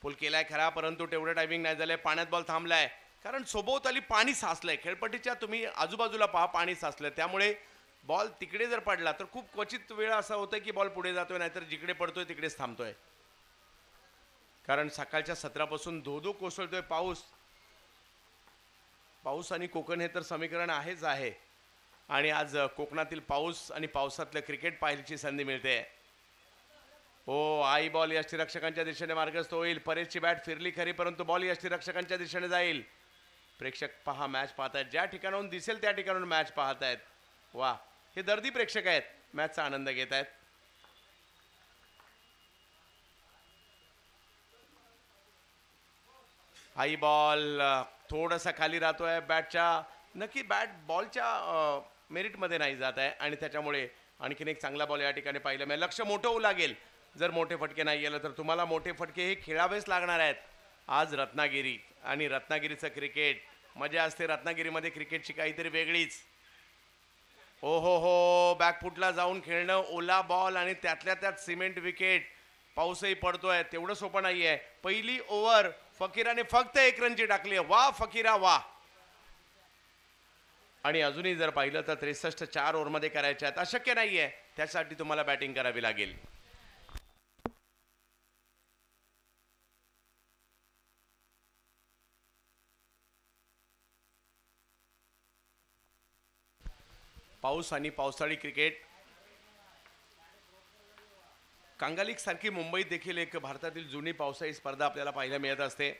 पुल केलाय खरा, परंतु तेवढं टायमिंग नाही झालंय. पाण्यात बॉल थांबलाय कारण सोबतली पाणी साचलंय. खेळपट्टीच्या तुम्ही आजूबाजूला पहा, पाणी साचलंय. त्यामुळे बॉल तिकडे जर पडला तर खूप क्वचित वेळ असा होतं की बॉल पुढे जातोय, नाहीतर जिकडे पडतोय तिकडेच थांबतोय. कारण सकाळच्या 17पासून धो कोसळतोय पाऊस. पाऊस आणि कोकण हे तर समीकरण आहेच आहे आणि आज कोकणातील पाऊस आणि पावसातलं क्रिकेट पाहायची संधी मिळते. हो, आई बॉल यष्टीरक्षकांच्या दिशेने मार्गस्थ होईल. परेशची बॅट फिरली खरी, परंतु बॉल यष्टीरक्षकांच्या दिशेने जाईल. प्रेक्षक पहा, मॅच पाहतायत. ज्या ठिकाणाहून दिसेल त्या ठिकाणाहून मॅच पाहतायत. वा, हे दर्दी प्रेक्षक आहेत, मॅचचा आनंद घेत आहेत. हाई बॉल थोडासा खाली राहतोय बॅटच्या, नक्की बॅट बॉलच्या मेरिटमध्ये नाही जात आहे आणि त्याच्यामुळे आणखीन एक चांगला बॉल या ठिकाणी पाहिलं मी. लक्ष मोठं होऊ लागेल. जर मोठे फटके नाही गेलं तर तुम्हाला मोठे फटके हे खेळावेच लागणार आहेत. आज रत्नागिरी आणि रत्नागिरीचं क्रिकेट मजा असते. रत्नागिरीमध्ये क्रिकेटची काहीतरी वेगळीच. ओ हो, बॅकफुटला जाऊन खेळणं, ओला बॉल आणि त्यातल्या त्यात सिमेंट विकेट. पाऊसही पडतोय, तेवढं सोपं नाही आहे. पहिली ओव्हर फकीराने फक्त 1 रनची टाकली. वा फकीरा वा. आणि अजूनही जर पाहिलं तर 63 4 ओव्हरमध्ये करायचे आहेत. अशक्य नाहीये, त्यासाठी तुम्हाला बॅटिंग करावी लागेल. पाऊस आणि पावसाळी क्रिकेट. कांगालीक सारखी मुंबईत देखील एक भारतातील जुनी पावसाळी स्पर्धा आपल्याला पाहायला मिळत असते.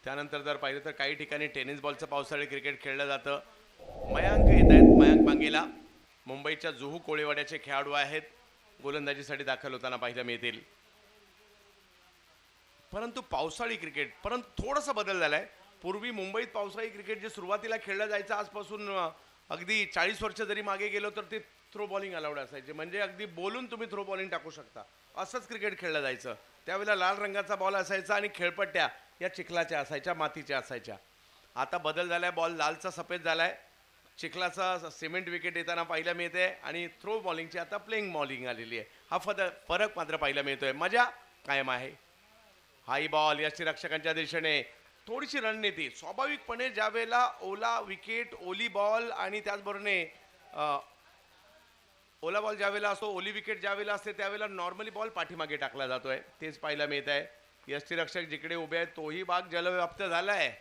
त्यानंतर जर पाहिलं तर काही ठिकाणी टेनिस बॉलचं पावसाळी क्रिकेट खेळलं जातं. मयांक येत आहेत. मयांक बांगेला मुंबईच्या जुहू कोळीवाड्याचे खेळाडू आहेत, गोलंदाजीसाठी दाखल होताना पाहायला मिळतील. परंतु पावसाळी क्रिकेट थोडासा बदल झालाय. पूर्वी मुंबईत पावसाळी क्रिकेट जे सुरुवातीला खेळलं जायचं, आजपासून अगदी 40 वर्ष जरी मागे गेलो तर ते थ्रो बॉलिंग अलाउड असायचे. म्हणजे अगदी बोलून तुम्ही थ्रो बॉलिंग टाकू शकता, असंच क्रिकेट खेळलं जायचं. त्यावेळेला लाल रंगाचा बॉल असायचा आणि खेळपट्ट्या या चिखलाच्या असायच्या, मातीच्या असायच्या. आता बदल झालाय, बॉल लालचा सफेद झालाय. चिखलाचा सिमेंट विकेट येताना पाहायला मिळते आणि थ्रो बॉलिंगची आता प्लेइंग बॉलिंग आलेली आहे. हा फरक मात्र पाहायला मिळतोय. मजा कायम आहे. हाई बॉल यष्टीरक्षकांच्या दिशेने थोडीशी रणनीती स्वाभाविकपणे ज्या वेळेला ओला विकेट ओली बॉल आणि त्याचबरोबरीने ओला बॉल ज्या वेळेला असतो ओली विकेट ज्या वेळेला असते त्यावेळेला नॉर्मली बॉल पाठीमागे टाकला जातोय तेच पाहायला मिळत आहे. यष्टीरक्षक जिकडे उभे आहेत तोही भाग जलव्याप्त झालाय.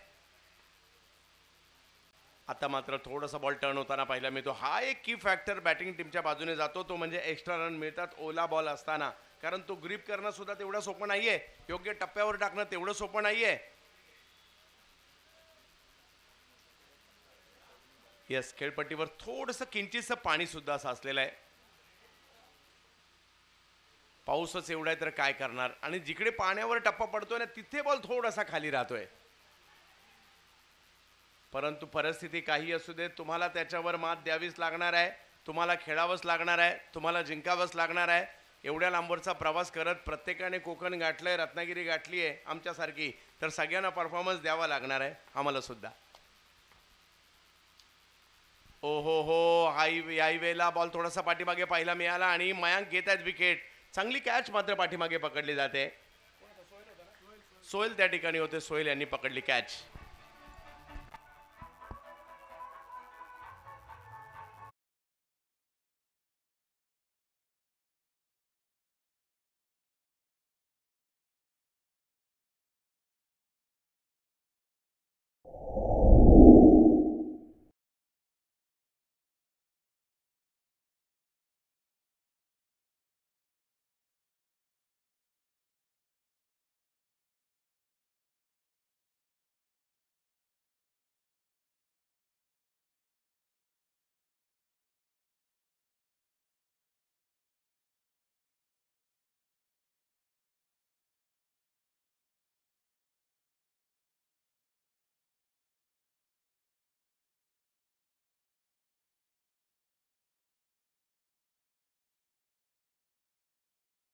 आता मात्र थोडासा बॉल टर्न होताना पाहायला मिळतो. हा एक की फॅक्टर बॅटिंग टीमच्या बाजूने जातो तो म्हणजे एक्स्ट्रा रन मिळतात ओला बॉल असताना, कारण तो ग्रिप करणं सुद्धा तेवढं सोपं नाहीये, योग्य टप्प्यावर टाकणं तेवढं सोपं नाहीये. यस, खेळपट्टीवर थोडंसं किंचितसं पाणी सुद्धा साचलेलं आहे. पाऊसच एवढा आहे तर काय करणार, आणि जिकडे पाण्यावर टप्पा पडतोय ना तिथे बॉल थोडासा खाली राहतोय. परंतु परिस्थिती काही असू दे तुम्हाला त्याच्यावर मात द्यावीच लागणार आहे, तुम्हाला खेळावंच लागणार आहे, तुम्हाला जिंकावंच लागणार आहे. एवढ्या लांबवरचा प्रवास करत प्रत्येकाने कोकण गाठलंय, रत्नागिरी गाठली आहे आमच्यासारखी, तर सगळ्यांना परफॉर्मन्स द्यावा लागणार आहे आम्हाला सुद्धा. ओ हो हो, याही वेळेला बॉल थोडासा पाठीमागे पाहायला मिळाला आणि मयांक घेत आहेत विकेट. चांगली कॅच मात्र पाठीमागे पकडली जाते. सोहेल त्या ठिकाणी होते, सोहेल यांनी पकडली कॅच.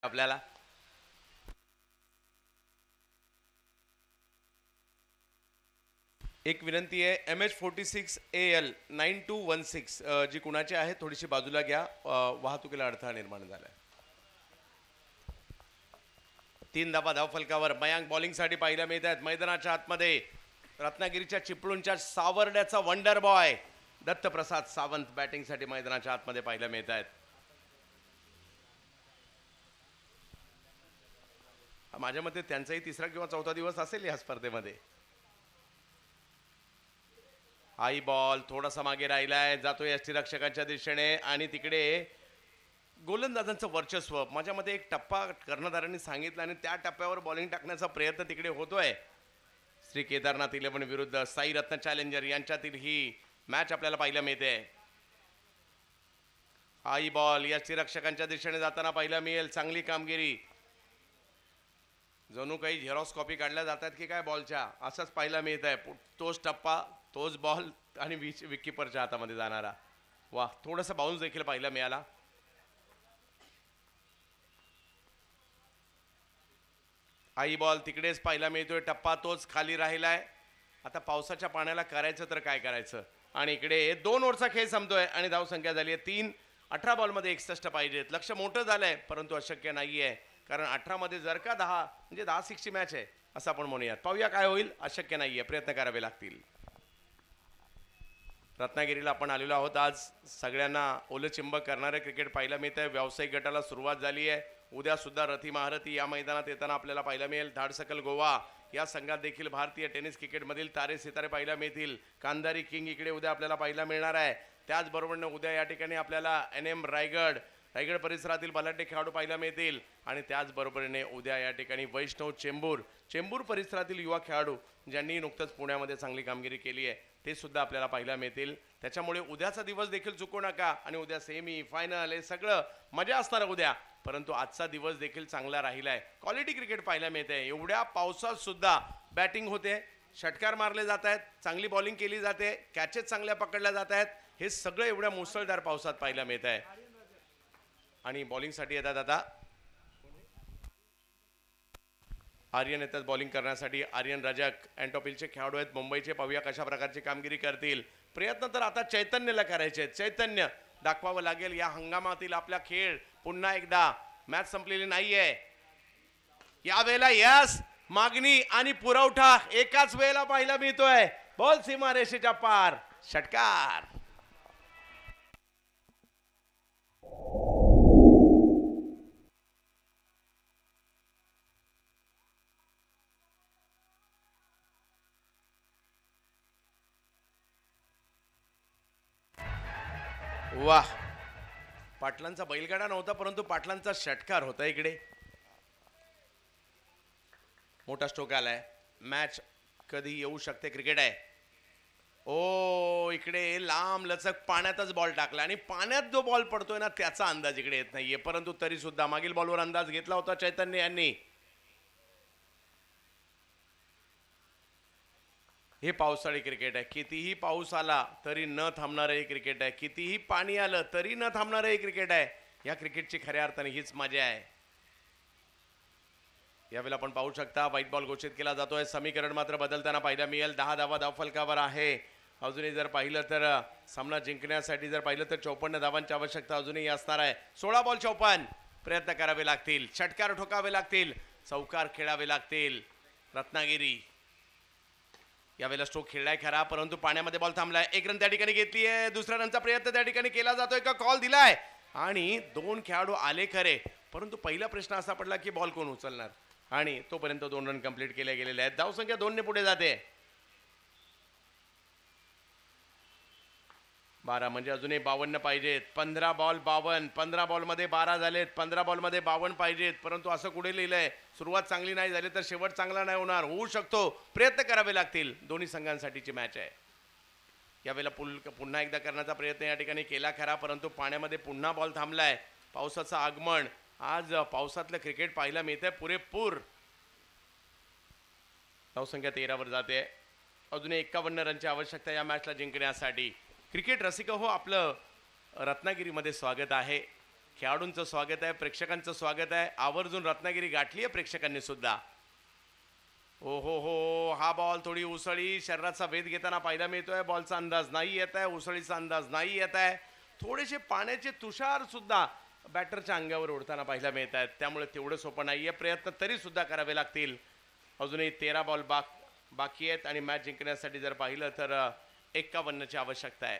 आपल्याला एक विनंती आहे, MH46 AL 9216 जी कुणाची आहे थोडीशी बाजूला घ्या, वाहतुकीला अडथळा निर्माण झालाय. 3 धावा धावफलकावर मयांक बॉलिंगसाठी पाहायला मिळत आहेत. मैदानाच्या आतमध्ये रत्नागिरीच्या चिपळूणच्या सावर्ड्याचा वंडर बॉय दत्तप्रसाद सावंत बॅटिंगसाठी मैदानाच्या आतमध्ये पाहायला मिळत आहेत. माझ्या मते त्यांचाही 3रा किंवा 4था दिवस असेल या स्पर्धेमध्ये. हाई बॉल थोडासा मागे राहिलाय, जातोय यष्टीरक्षकांच्या दिशेने आणि तिकडे गोलंदाजांचं वर्चस्व. माझ्या मते एक टप्पा कर्णधारांनी सांगितलं आणि त्या टप्प्यावर बॉलिंग टाकण्याचा प्रयत्न तिकडे होतोय. श्री केदारनाथ 11 विरुद्ध साई रत्न चॅलेंजर यांच्यातील ही मॅच आपल्याला पाहायला मिळते. हाई बॉल यष्टीरक्षकांच्या दिशेने जाताना पाहायला मिळेल. चांगली कामगिरी, जणू काही झेरॉक्स कॉपी काढल्या जातात की काय बॉलच्या, असंच पाहायला मिळत आहे. तोच टप्पा, तोच बॉल आणि विकीपरच्या हातामध्ये जाणारा. वा, थोडासा बाउन्स देखील पाहायला मिळाला. आई बॉल तिकडेच पाहायला मिळतोय, टप्पा तोच खाली राहिलाय. आता पावसाच्या पाण्याला करायचं तर काय करायचं, आणि इकडे 2 ओव्हरचा खेळ संपतोय आणि धावसंख्या झाली आहे 3. 18 बॉलमध्ये 61 पाहिजेत. लक्ष मोठं झालंय परंतु अशक्य नाहीये, कारण 18 मध्ये जर का 10 म्हणजे 10-6ची मॅच आहे असं आपण म्हणूयात. पाहूया काय होईल. अशक्य नाहीये, प्रयत्न करावे लागतील. रत्नागिरीला आपण आलेलो आहोत आज. सगळ्यांना ओलचिंब करणारे क्रिकेट पाहायला मिळत आहे. व्यावसायिक गटाला सुरुवात झाली आहे. उद्या सुद्धा रथी महारथी या मैदानात येताना आपल्याला पाहायला मिळेल. धाडसकल गोवा या संघात देखील भारतीय टेनिस क्रिकेटमधील तारे सितारे पाहायला मिळतील. कांधारी किंग इकडे उद्या आपल्याला पाहायला मिळणार आहे. त्याचबरोबर उद्या या ठिकाणी आपल्याला NM रायगड परिसरातील बलाढ्य खेळाडू पाहायला मिळतील. आणि त्याचबरोबरीने उद्या या ठिकाणी वैष्णव चेंबूर परिसरातील युवा खेळाडू ज्यांनी नुकतंच पुण्यामध्ये चांगली कामगिरी केली आहे ते सुद्धा आपल्याला पाहायला मिळतील. त्याच्यामुळे उद्याचा दिवस देखील चुकू नका. आणि उद्या सेमी फायनल हे सगळं मजा असणार उद्या, परंतु आजचा दिवस देखील चांगला राहिलाय. क्वालिटी क्रिकेट पाहायला मिळते. एवढ्या पावसात सुद्धा बॅटिंग होते, षटकार मारले जात आहेत, चांगली बॉलिंग केली जाते, कॅचेस चांगल्या पकडल्या जात आहेत. हे सगळं एवढ्या मुसळधार पावसात पाहायला मिळत आहे. आणि बॉलिंगसाठी येतात आता आर्यन येतात बॉलिंग करण्यासाठी. आर्यन रजक अँटॉपिलचे खेळाडू आहेत मुंबईचे. पाहूया कशा प्रकारची कामगिरी करतील. प्रयत्न तर आता चैतन्यला करायचे आहेत. चैतन्य दाखवावं लागेल या हंगामातील आपला खेळ. पुन्हा एकदा मॅच संपलेली नाहीये यावेळेला. यस, मागणी आणि पुरवठा एकाच वेळेला पाहायला मिळतोय. बॉल सीमारेषेच्या पार, षटकार. वाह, पाटलांचा बैलगाडा नव्हता परंतु पाटलांचा षटकार होता. इकडे मोठा स्ट्रोक आलाय. मॅच कधी येऊ शकते. क्रिकेट आहे. ओ, इकडे लांब लचक पाण्यातच बॉल टाकला आणि पाण्यात जो बॉल पडतोय ना त्याचा अंदाज इकडे येत नाहीये, परंतु तरी सुद्धा मागील बॉलवर अंदाज घेतला होता चैतन्य यांनी. हे पावसाळी क्रिकेट आहे. कितीही पाऊस आला तरी न थांबणारं हे क्रिकेट आहे. कितीही पाणी आलं तरी न थांबणारं हे क्रिकेट आहे. या क्रिकेटची खऱ्या अर्थाने हीच मजा आहे. यावेळेला आपण पाहू शकता व्हाईट बॉल घोषित केला जातोय. समीकरण मात्र बदलताना पाहायला मिळेल. 10 धावा धावफलकावर आहे. अजूनही जर पाहिलं तर सामना जिंकण्यासाठी जर पाहिलं तर 54 धावांची आवश्यकता अजूनही असणार आहे. 16 बॉल 54. प्रयत्न करावे लागतील. षटकार ठोकावे लागतील. चौकार खेळावे लागतील. रत्नागिरी यावेळेला स्ट्रोक खेळलाय खरा, परंतु पाण्यामध्ये बॉल थांबलाय. एक रन त्या ठिकाणी घेतली आहे. दुसऱ्या रनचा प्रयत्न त्या ठिकाणी केला जातोय का कॉल दिलाय आणि 2 खेळाडू आले खरे, परंतु पहिला प्रश्न असा पडला की बॉल कोण उचलणार आणि तोपर्यंत 2 रन कंप्लीट केले गेलेले आहेत. धावसंख्या 2 ने पुढे जाते. 12 म्हणजे अजूनही 52 पाहिजेत. 15 बॉल 52. 15 बॉलमध्ये 12 झालेत. 15 बॉलमध्ये 52 पाहिजेत, परंतु असं कुठे लिहिलंय सुरुवात चांगली नाही झाली तर शेवट चांगला नाही होणार. होऊ शकतो. प्रयत्न करावे लागतील. दोन्ही संघांसाठीची मॅच आहे. यावेळेला पुन्हा एकदा करण्याचा प्रयत्न या ठिकाणी केला खरा, परंतु पाण्यामध्ये पुन्हा बॉल थांबलाय. पावसाचं आगमन. आज पावसातलं क्रिकेट पाहायला मिळतंय पुरेपूर. धावसंख्या 13 वर जाते. अजूनही 51 रनची आवश्यकता या मॅचला जिंकण्यासाठी. क्रिकेट रसिक हो, आपलं रत्नागिरीमध्ये स्वागत आहे. खेळाडूंचं स्वागत आहे. प्रेक्षकांचं स्वागत आहे. आवर्जून रत्नागिरी गाठली आहे प्रेक्षकांनी सुद्धा. हो हो हो, हा बॉल थोडी उसळी शरीराचा वेध घेताना पाहायला मिळतोय. बॉलचा अंदाज नाही येत आहे. उसळीचा अंदाज नाही येत आहे. थोडेसे पाण्याचे तुषार सुद्धा बॅटरच्या अंगावर उडताना पाहायला मिळत आहेत. त्यामुळे तेवढं सोपं नाहीये. प्रयत्न तरी सुद्धा करावे लागतील. अजूनही 13 बॉल बाकी आहेत आणि मॅच जिंकण्यासाठी जर पाहिलं तर 51 ची आवश्यकता आहे.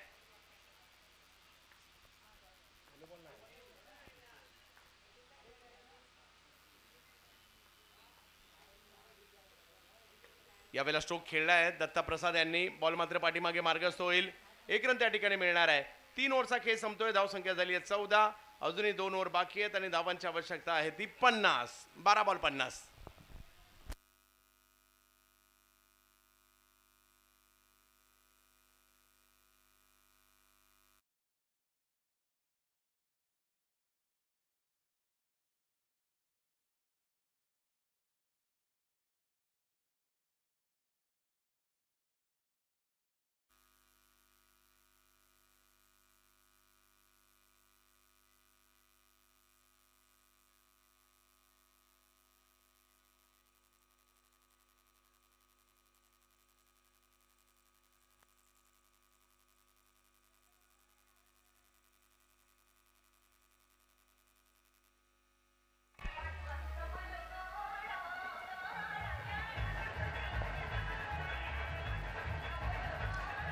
यावेळेला स्ट्रोक खेळला आहे दत्ता प्रसाद यांनी. बॉल मात्र पाठीमागे मार्गस्थ होईल. 1 रन त्या ठिकाणी मिळणार आहे. 3 ओव्हरचा खेळ संपतोय. धावसंख्या झाली आहे 14. अजूनही 2 ओव्हर बाकी आहेत आणि धावांची आवश्यकता आहे ती 50. 12 बॉल 50.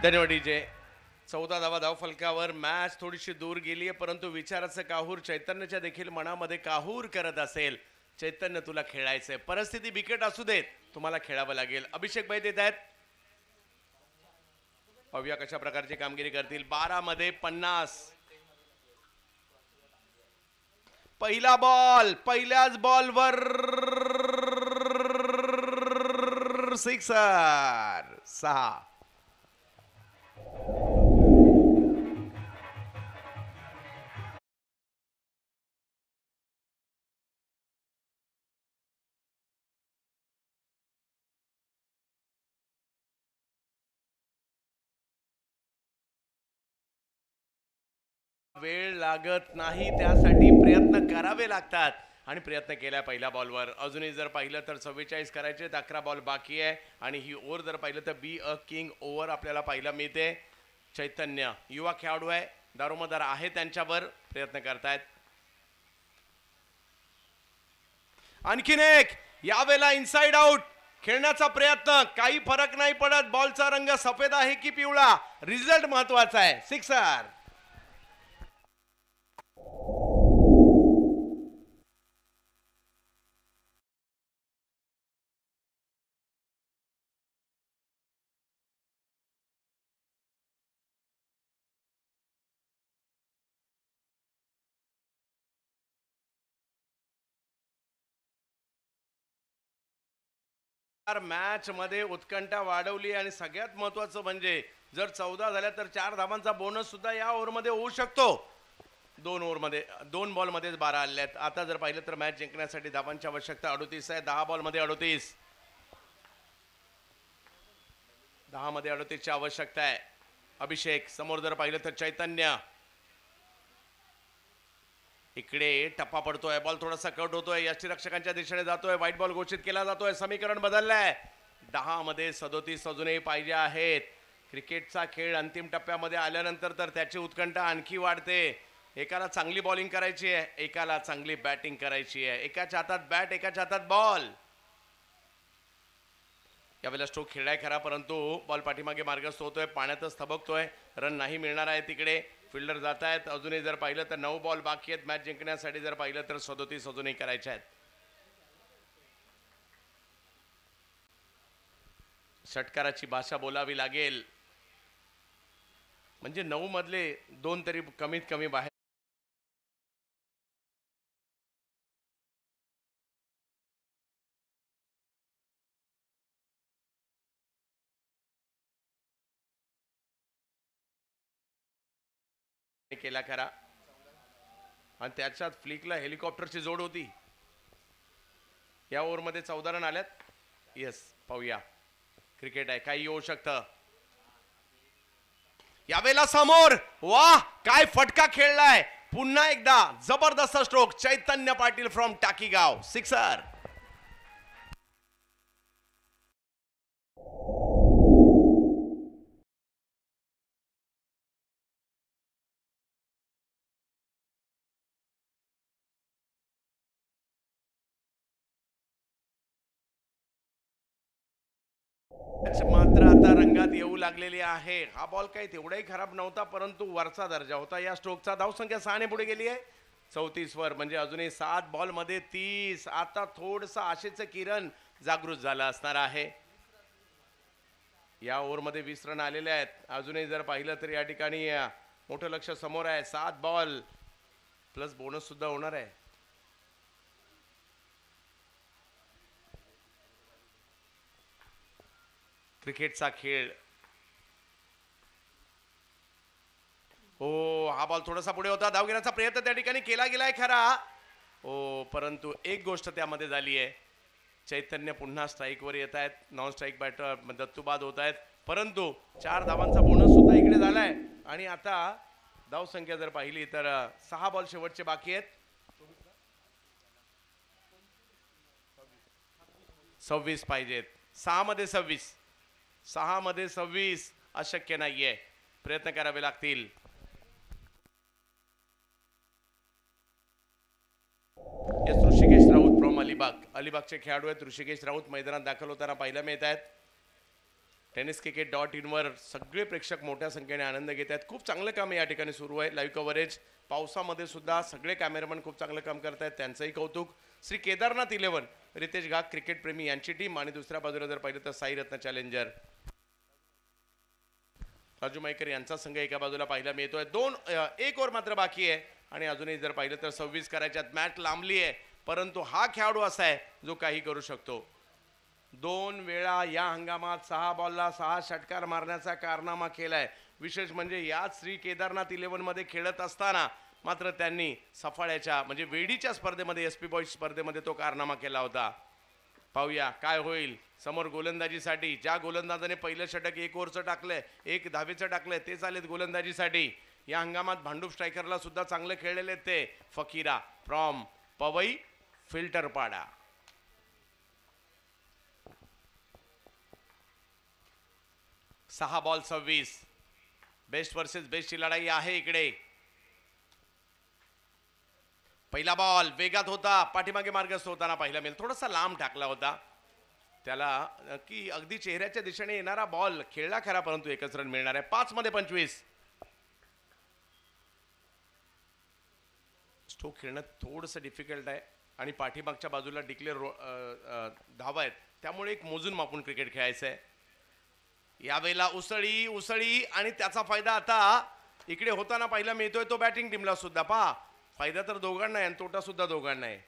धन्यवाद डीजे. 14 धावा धावफलकावर. मॅच थोडीशी दूर गेली आहे, परंतु विचाराचं काहूर चैतन्यच्या देखील मनामध्ये काहूर करत असेल. चैतन्य तुला खेळायचंय. परिस्थिती बिकट असू देत, तुम्हाला खेळावं लागेल. अभिषेक भाई देत आहेत. पाहूया कशा प्रकारची कामगिरी करतील. 12 मध्ये 50. पहिला बॉल. पहिल्याच बॉलवर सिक्सर. 6. वेळ लागत नाही, त्यासाठी प्रयत्न करावे लागतात आणि प्रयत्न केला पहिल्या बॉलवर. अजूनही जर पाहिलं तर 44 करायचे. 11 बॉल बाकी आहे आणि ही ओव्हर जर पाहिलं तर बी अ किंग ओव्हर आपल्याला पाहायला मिळते. चैतन्य युवा खेळाडू आहे, दारोमदार आहे, त्यांच्यावर प्रयत्न करतायत. आणखीन एक यावेळेला इनसाइड आउट खेळण्याचा प्रयत्न, काही फरक नाही पडत. बॉलचा रंग सफेद आहे की पिवळा, रिझल्ट महत्वाचा आहे. सिक्सर. मॅच मध्ये उत्कंठा वाढवली आणि सगळ्यात महत्वाचं म्हणजे जर 14 झाल्या तर 4 धावांचा बोनस सुद्धा या ओव्हरमध्ये होऊ शकतो. 2 बॉलमध्ये 12 आले आहेत. आता जर पाहिलं तर मॅच जिंकण्यासाठी धावांची आवश्यकता 38 आहे. 10 बॉलमध्ये 38, 10 मध्ये 38 ची आवश्यकता आहे. अभिषेक समोर जर पाहिलं तर चैतन्य, इकडे टप्पा पडतोय, बॉल थोडासा कट होतोय, यष्टीरक्षकांच्या दिशेने जातोय, व्हाईट बॉल घोषित केला जातोय. समीकरण बदललंय. 10 मध्ये 37 अजूनही पाहिजे आहेत. क्रिकेटचा खेळ अंतिम टप्प्यामध्ये आल्यानंतर तर त्याची उत्कंठा आणखी वाढते. एकाला चांगली बॉलिंग करायची आहे, एकाला चांगली बॅटिंग करायची आहे. एकाच्या हातात बॅट, एकाच्या हातात बॉल. यावेळेला स्ट्रोक खेळलाय खरा, परंतु बॉल पाठीमागे मार्गस्थ होतोय, पाण्यातच थबकतोय. रन नाही मिळणार आहे. तिकडे फिल्डर जात आहेत. अजूनही जर पाहिलं तर 9 बॉल बाकी आहेत मॅच जिंकण्यासाठी. जर पाहिलं तर 37 अजूनही करायचे आहेत. षटकाराची भाषा बोलावी लागेल, म्हणजे 9 मधले 2 तरी कमीत कमी बाहेर केला करा. आणि त्याच्यात फ्लिकला हेलिकॉप्टरची जोड होती. या ओव्हरमध्ये 14 रन आल्यात. येस, पाहूया. क्रिकेट आहे, काही होऊ शकतं. यावेळेला समोर, वाह काय फटका खेळलाय. पुन्हा एकदा जबरदस्त stroke. Chaitanya Patil from Takigaon, sixer. मात्र आता रंगात येऊ लागलेली आहे. हा बॉल काही तेवढाही खराब नव्हता, परंतु वरचा दर्जा होता. या स्ट्रोकचा धावसंख्या 6 ने पुढे गेली आहे 34 वर, म्हणजे अजूनही 7 बॉल मध्ये 30. आता थोडस आशेचं किरण जागृत झालं असणार आहे. या ओव्हरमध्ये 20 रन आलेले आहेत. अजूनही जर पाहिलं तर या ठिकाणी मोठं लक्ष समोर आहे. 7 बॉल प्लस बोनस सुद्धा होणार आहे. क्रिकेटचा खेळ. हो, हा बॉल थोडासा पुढे होता. धाव घेण्याचा प्रयत्न त्या ठिकाणी केला गेलाय खरा. हो, परंतु एक गोष्ट त्यामध्ये झाली आहे. चैतन्य पुन्हा स्ट्राईकवर येत आहेत. नॉन स्ट्राईक बॅटर दत्तू बाद होत आहेत, परंतु 4 धावांचा बोनस सुद्धा इकडे झालाय. आणि आता धाव संख्या जर पाहिली तर 6 बॉल शेवटचे बाकी आहेत. 26 पाहिजेत. 6 मध्ये 26, 6 मध्ये 26 अशक्य नाहीये. प्रयत्न करावे लागतील. ऋषिकेश राऊत फ्रॉम अलिबाग. अलिबागचे खेळाडू आहेत ऋषिकेश राऊत. मैदानात दाखल होताना पाहायला मिळत आहेत. tenniscricket.in वर सगळे प्रेक्षक मोठ्या संख्येने आनंद घेत आहेत. खूप चांगलं काम या ठिकाणी सुरू आहे. Live coverage. पावसामध्ये सुद्धा सगळे कॅमेरामन खूप चांगलं काम करत आहेत, त्यांचंही कौतुक. श्री केदारनाथ 11 रितेश घाग क्रिकेट प्रेमी यांची टीम. आणि दुसऱ्या बाजूला जर पाहिलं तर साई रत्न चॅलेंजर राजू माईकर यांचा संघ एका बाजूला पाहायला मिळतोय. 1 ओव्हर मात्र बाकी आहे आणि अजूनही जर पाहिलं तर 26 करायच्यात. मॅच लांबली आहे, परंतु हा खेळाडू असा आहे जो काही करू शकतो. 2 वेळा या हंगामात 6 बॉलला 6 षटकार मारण्याचा कारनामा केलाय. विशेष म्हणजे याच श्री केदारनाथ 11 मध्ये खेळत असताना मात्र त्यांनी सफाळ्याच्या म्हणजे वेडीच्या स्पर्धेमध्ये, SP बॉईज स्पर्धेमध्ये तो कारनामा केला होता. पाहूया काय होईल. समोर गोलंदाजीसाठी ज्या गोलंदाजाने पहिलं षटक 1 ओव्हरचं टाकलंय, 1 धावेचं टाकलंय, ते चालेत गोलंदाजीसाठी. या हंगामात भांडूप स्ट्रायकरला सुद्धा चांगले खेळलेले ते फकीरा फ्रॉम पवई फिल्टरपाडा. सहा बॉल 26. बेस्ट वर्सेस बेस्टची लढाई आहे इकडे. पहिला बॉल वेगात होता, पाठीमागे मार्गस्थ होताना पाहिला मिळेल, थोडासा लांब टाकला होता त्याला, की अगदी चेहऱ्याच्या दिशेने येणारा बॉल खेळला खरा, परंतु एकच रन मिळणार आहे. 5 मध्ये 25. स्ट्रोक खेळणं थोडंसं डिफिकल्ट आहे आणि पाठीमागच्या बाजूला डिक्लेअर धावा आहेत, त्यामुळे एक मोजून मापून क्रिकेट खेळायचं आहे. यावेळेला उसळी उसळी आणि त्याचा फायदा आता इकडे होताना पाहिला मिळतोय तो बॅटिंग टीमला सुद्धा. पहा, फायदा तर दोघांना आहे आणि तोटा सुद्धा दोघांना आहे.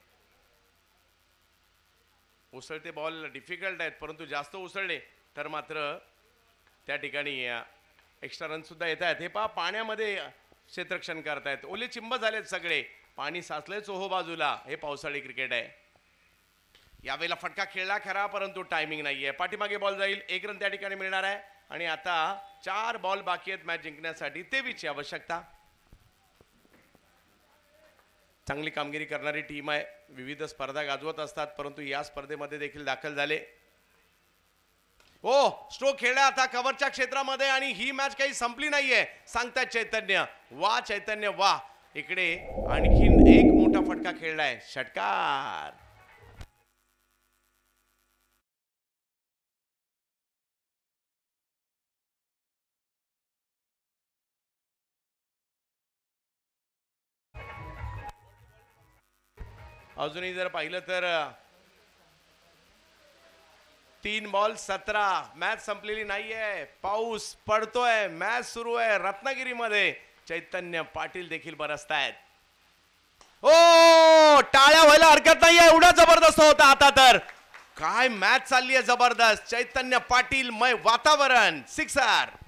उसळते बॉल डिफिकल्ट आहेत, परंतु जास्त उसळले तर मात्र त्या ठिकाणी एक्स्ट्रा रन सुद्धा येत आहेत. हे पहा, पाण्यामध्ये क्षेत्ररक्षण करतायत, ओले चिंब झालेत सगळे, पाणी साचलंय चोहो बाजूला. हे पावसाळी क्रिकेट आहे. यावेळेला फटका खेळला खरा, परंतु टायमिंग नाहीये. पाठीमागे बॉल जाईल, 1 रन त्या ठिकाणी मिळणार आहे आणि आता 4 बॉल बाकी आहेत मॅच जिंकण्यासाठी. 23 ची आवश्यकता. चांगली कामगिरी करणारी टीम आहे, विविध स्पर्धा गाजवत असतात, परंतु या स्पर्धेमध्ये देखील दाखल झाले. हो, स्ट्रोक खेळला आता कव्हरच्या क्षेत्रामध्ये आणि ही मॅच काही संपली नाहीये सांगतात चैतन्य. वा चैतन्य वा. इकडे आणखीन एक मोठा फटका खेळलाय, षटकार. अजूनही जर पाहिलं तर 3 बॉल 17, मॅच संपलेली नाहीये, पाऊस पडतोय, मॅच सुरू आहे रत्नागिरीमध्ये. चैतन्य पाटील देखील बरसतायत. ओ, टाळ्या व्हायला हरकत नाहीये, एवढा जबरदस्त होता आता तर. काय मॅच चालली आहे जबरदस्त. चैतन्य पाटील मय वातावरण, सिक्सर.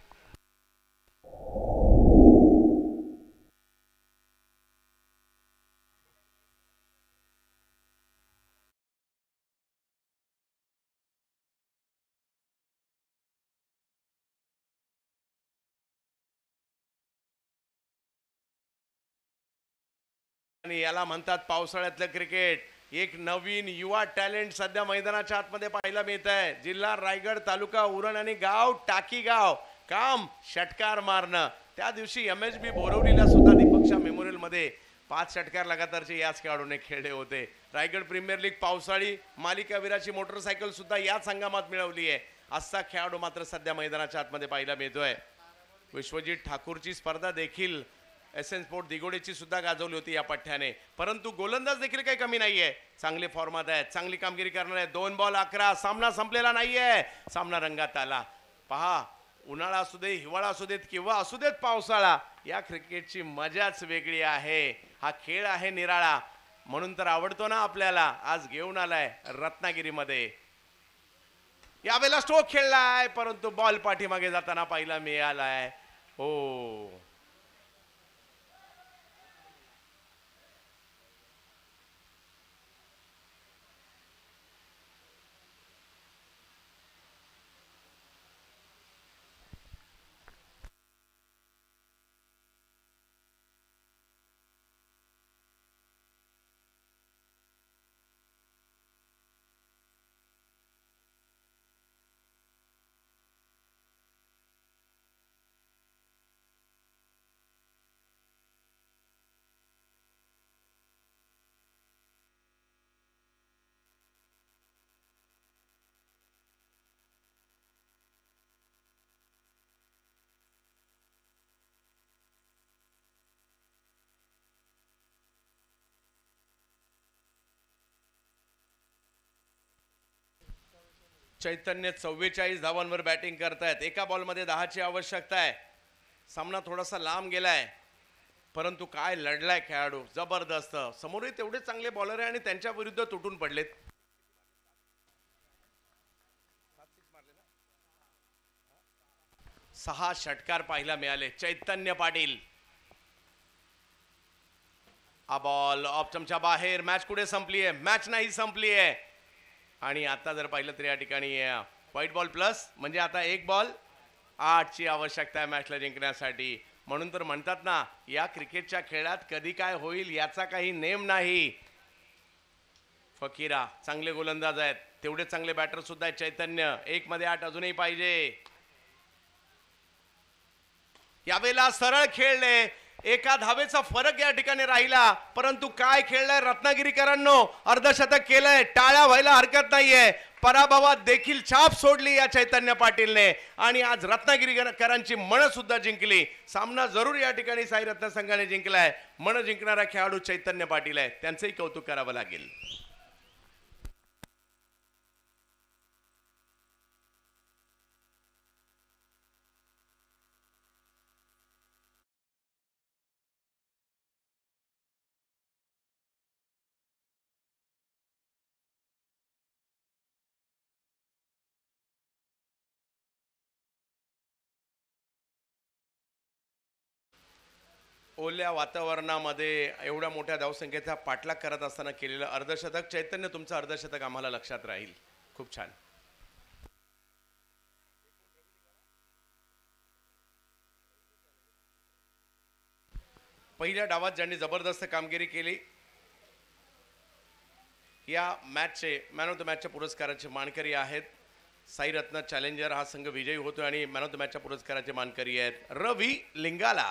आणि याला म्हणतात पावसाळ्यातलं क्रिकेट. एक नवीन युवा टॅलेंट सध्या मैदानाच्या आतमध्ये पाहायला मिळत आहे. जिल्हा रायगड, तालुका उरण आणि गाव टाकी गाव. काम षटकार मारणं. त्या दिवशी MSB बोरवलीला सुद्धा दीपक्षा मेमोरियल मध्ये 5 षटकार लगातारचे याच खेळाडूने खेळले होते. रायगड प्रीमियर लीग पावसाळी मालिकावीराची मोटरसायकल सुद्धा याच हंगामात मिळवली आहे. असा खेळाडू मात्र सध्या मैदानाच्या आतमध्ये पाहायला मिळतोय. विश्वजित ठाकूरची स्पर्धा देखील SN स्पोर्ट दिगोडेची सुद्धा गाजवली होती या पठ्ठ्याने, परंतु गोलंदाज देखील काही कमी नाहीये. चांगले फॉर्मात आहेत, चांगली कामगिरी करणार आहे. 2 बॉल 11, सामना संपलेला नाहीये, सामना रंगात आला. पहा, उन्हाळा असू दे, हिवाळा असू देत किंवा असू देत पावसाळा, या क्रिकेटची मजाच वेगळी आहे. हा खेळ आहे निराळा, म्हणून तर आवडतो ना आपल्याला. आज घेऊन आलाय रत्नागिरीमध्ये. यावेळेला स्ट्रोक खेळलाय, परंतु बॉल पाठीमागे जाताना पाहिला मिळालाय. हो, चैतन्य 44 धावांवर बॅटिंग करतायत. एका बॉलमध्ये 10 ची आवश्यकता आहे. सामना थोडासा लांब गेलाय, परंतु काय लढलाय खेळाडू, जबरदस्त. समोरही तेवढे चांगले बॉलर आहे आणि त्यांच्या विरुद्ध तुटून पडलेत. 6 षटकार पाहायला मिळाले. चैतन्य पाटील. हा बॉल ऑफ स्टंपच्या बाहेर. मॅच कुठे संपली आहे? मॅच नाही संपली आहे. आणि आता जर पाहिलं तर या ठिकाणी व्हाईट बॉल प्लस म्हणजे आता 1 बॉल 8 ची आवश्यकता आहे मॅचला जिंकण्यासाठी. म्हणून तर म्हणतात ना, या क्रिकेटच्या खेळात कधी काय होईल याचा काही नेम नाही. फकीरा चांगले गोलंदाज आहेत, तेवढे चांगले बॅटर सुद्धा आहेत. चैतन्य 1 मध्ये 8 अजूनही पाहिजे. यावेळेला सरळ खेळले, एका धावेचा फरक या ठिकाणी राहिला, परंतु काय खेळलाय रत्नागिरीकरांनो, अर्धशतक केलंय, टाळ्या व्हायला हरकत नाहीये. पराभवात देखील छाप सोडली या चैतन्य पाटीलने आणि आज रत्नागिरीकरांची मन सुद्धा जिंकली. सामना जरूर या ठिकाणी साई रत्न संघाने जिंकलाय. मन जिंकणारा खेळाडू चैतन्य पाटील आहे, त्यांचंही कौतुक करावं लागेल. ओल्या वातावरणामध्ये एवढ्या मोठ्या धावसंख्येचा पाठलाग करत असताना केलेलं अर्धशतक, चैतन्य तुमचं अर्धशतक आम्हाला लक्षात राहील. खूप छान. पहिल्या डावात ज्यांनी जबरदस्त कामगिरी केली या मॅचचे मॅन ऑफ द मॅचच्या पुरस्काराचे मानकरी आहेत साई रत्न चॅलेंजर. हा संघ विजयी होतो आणि मॅन ऑफ द मॅचच्या पुरस्काराचे मानकरी आहेत रवी लिंगाला.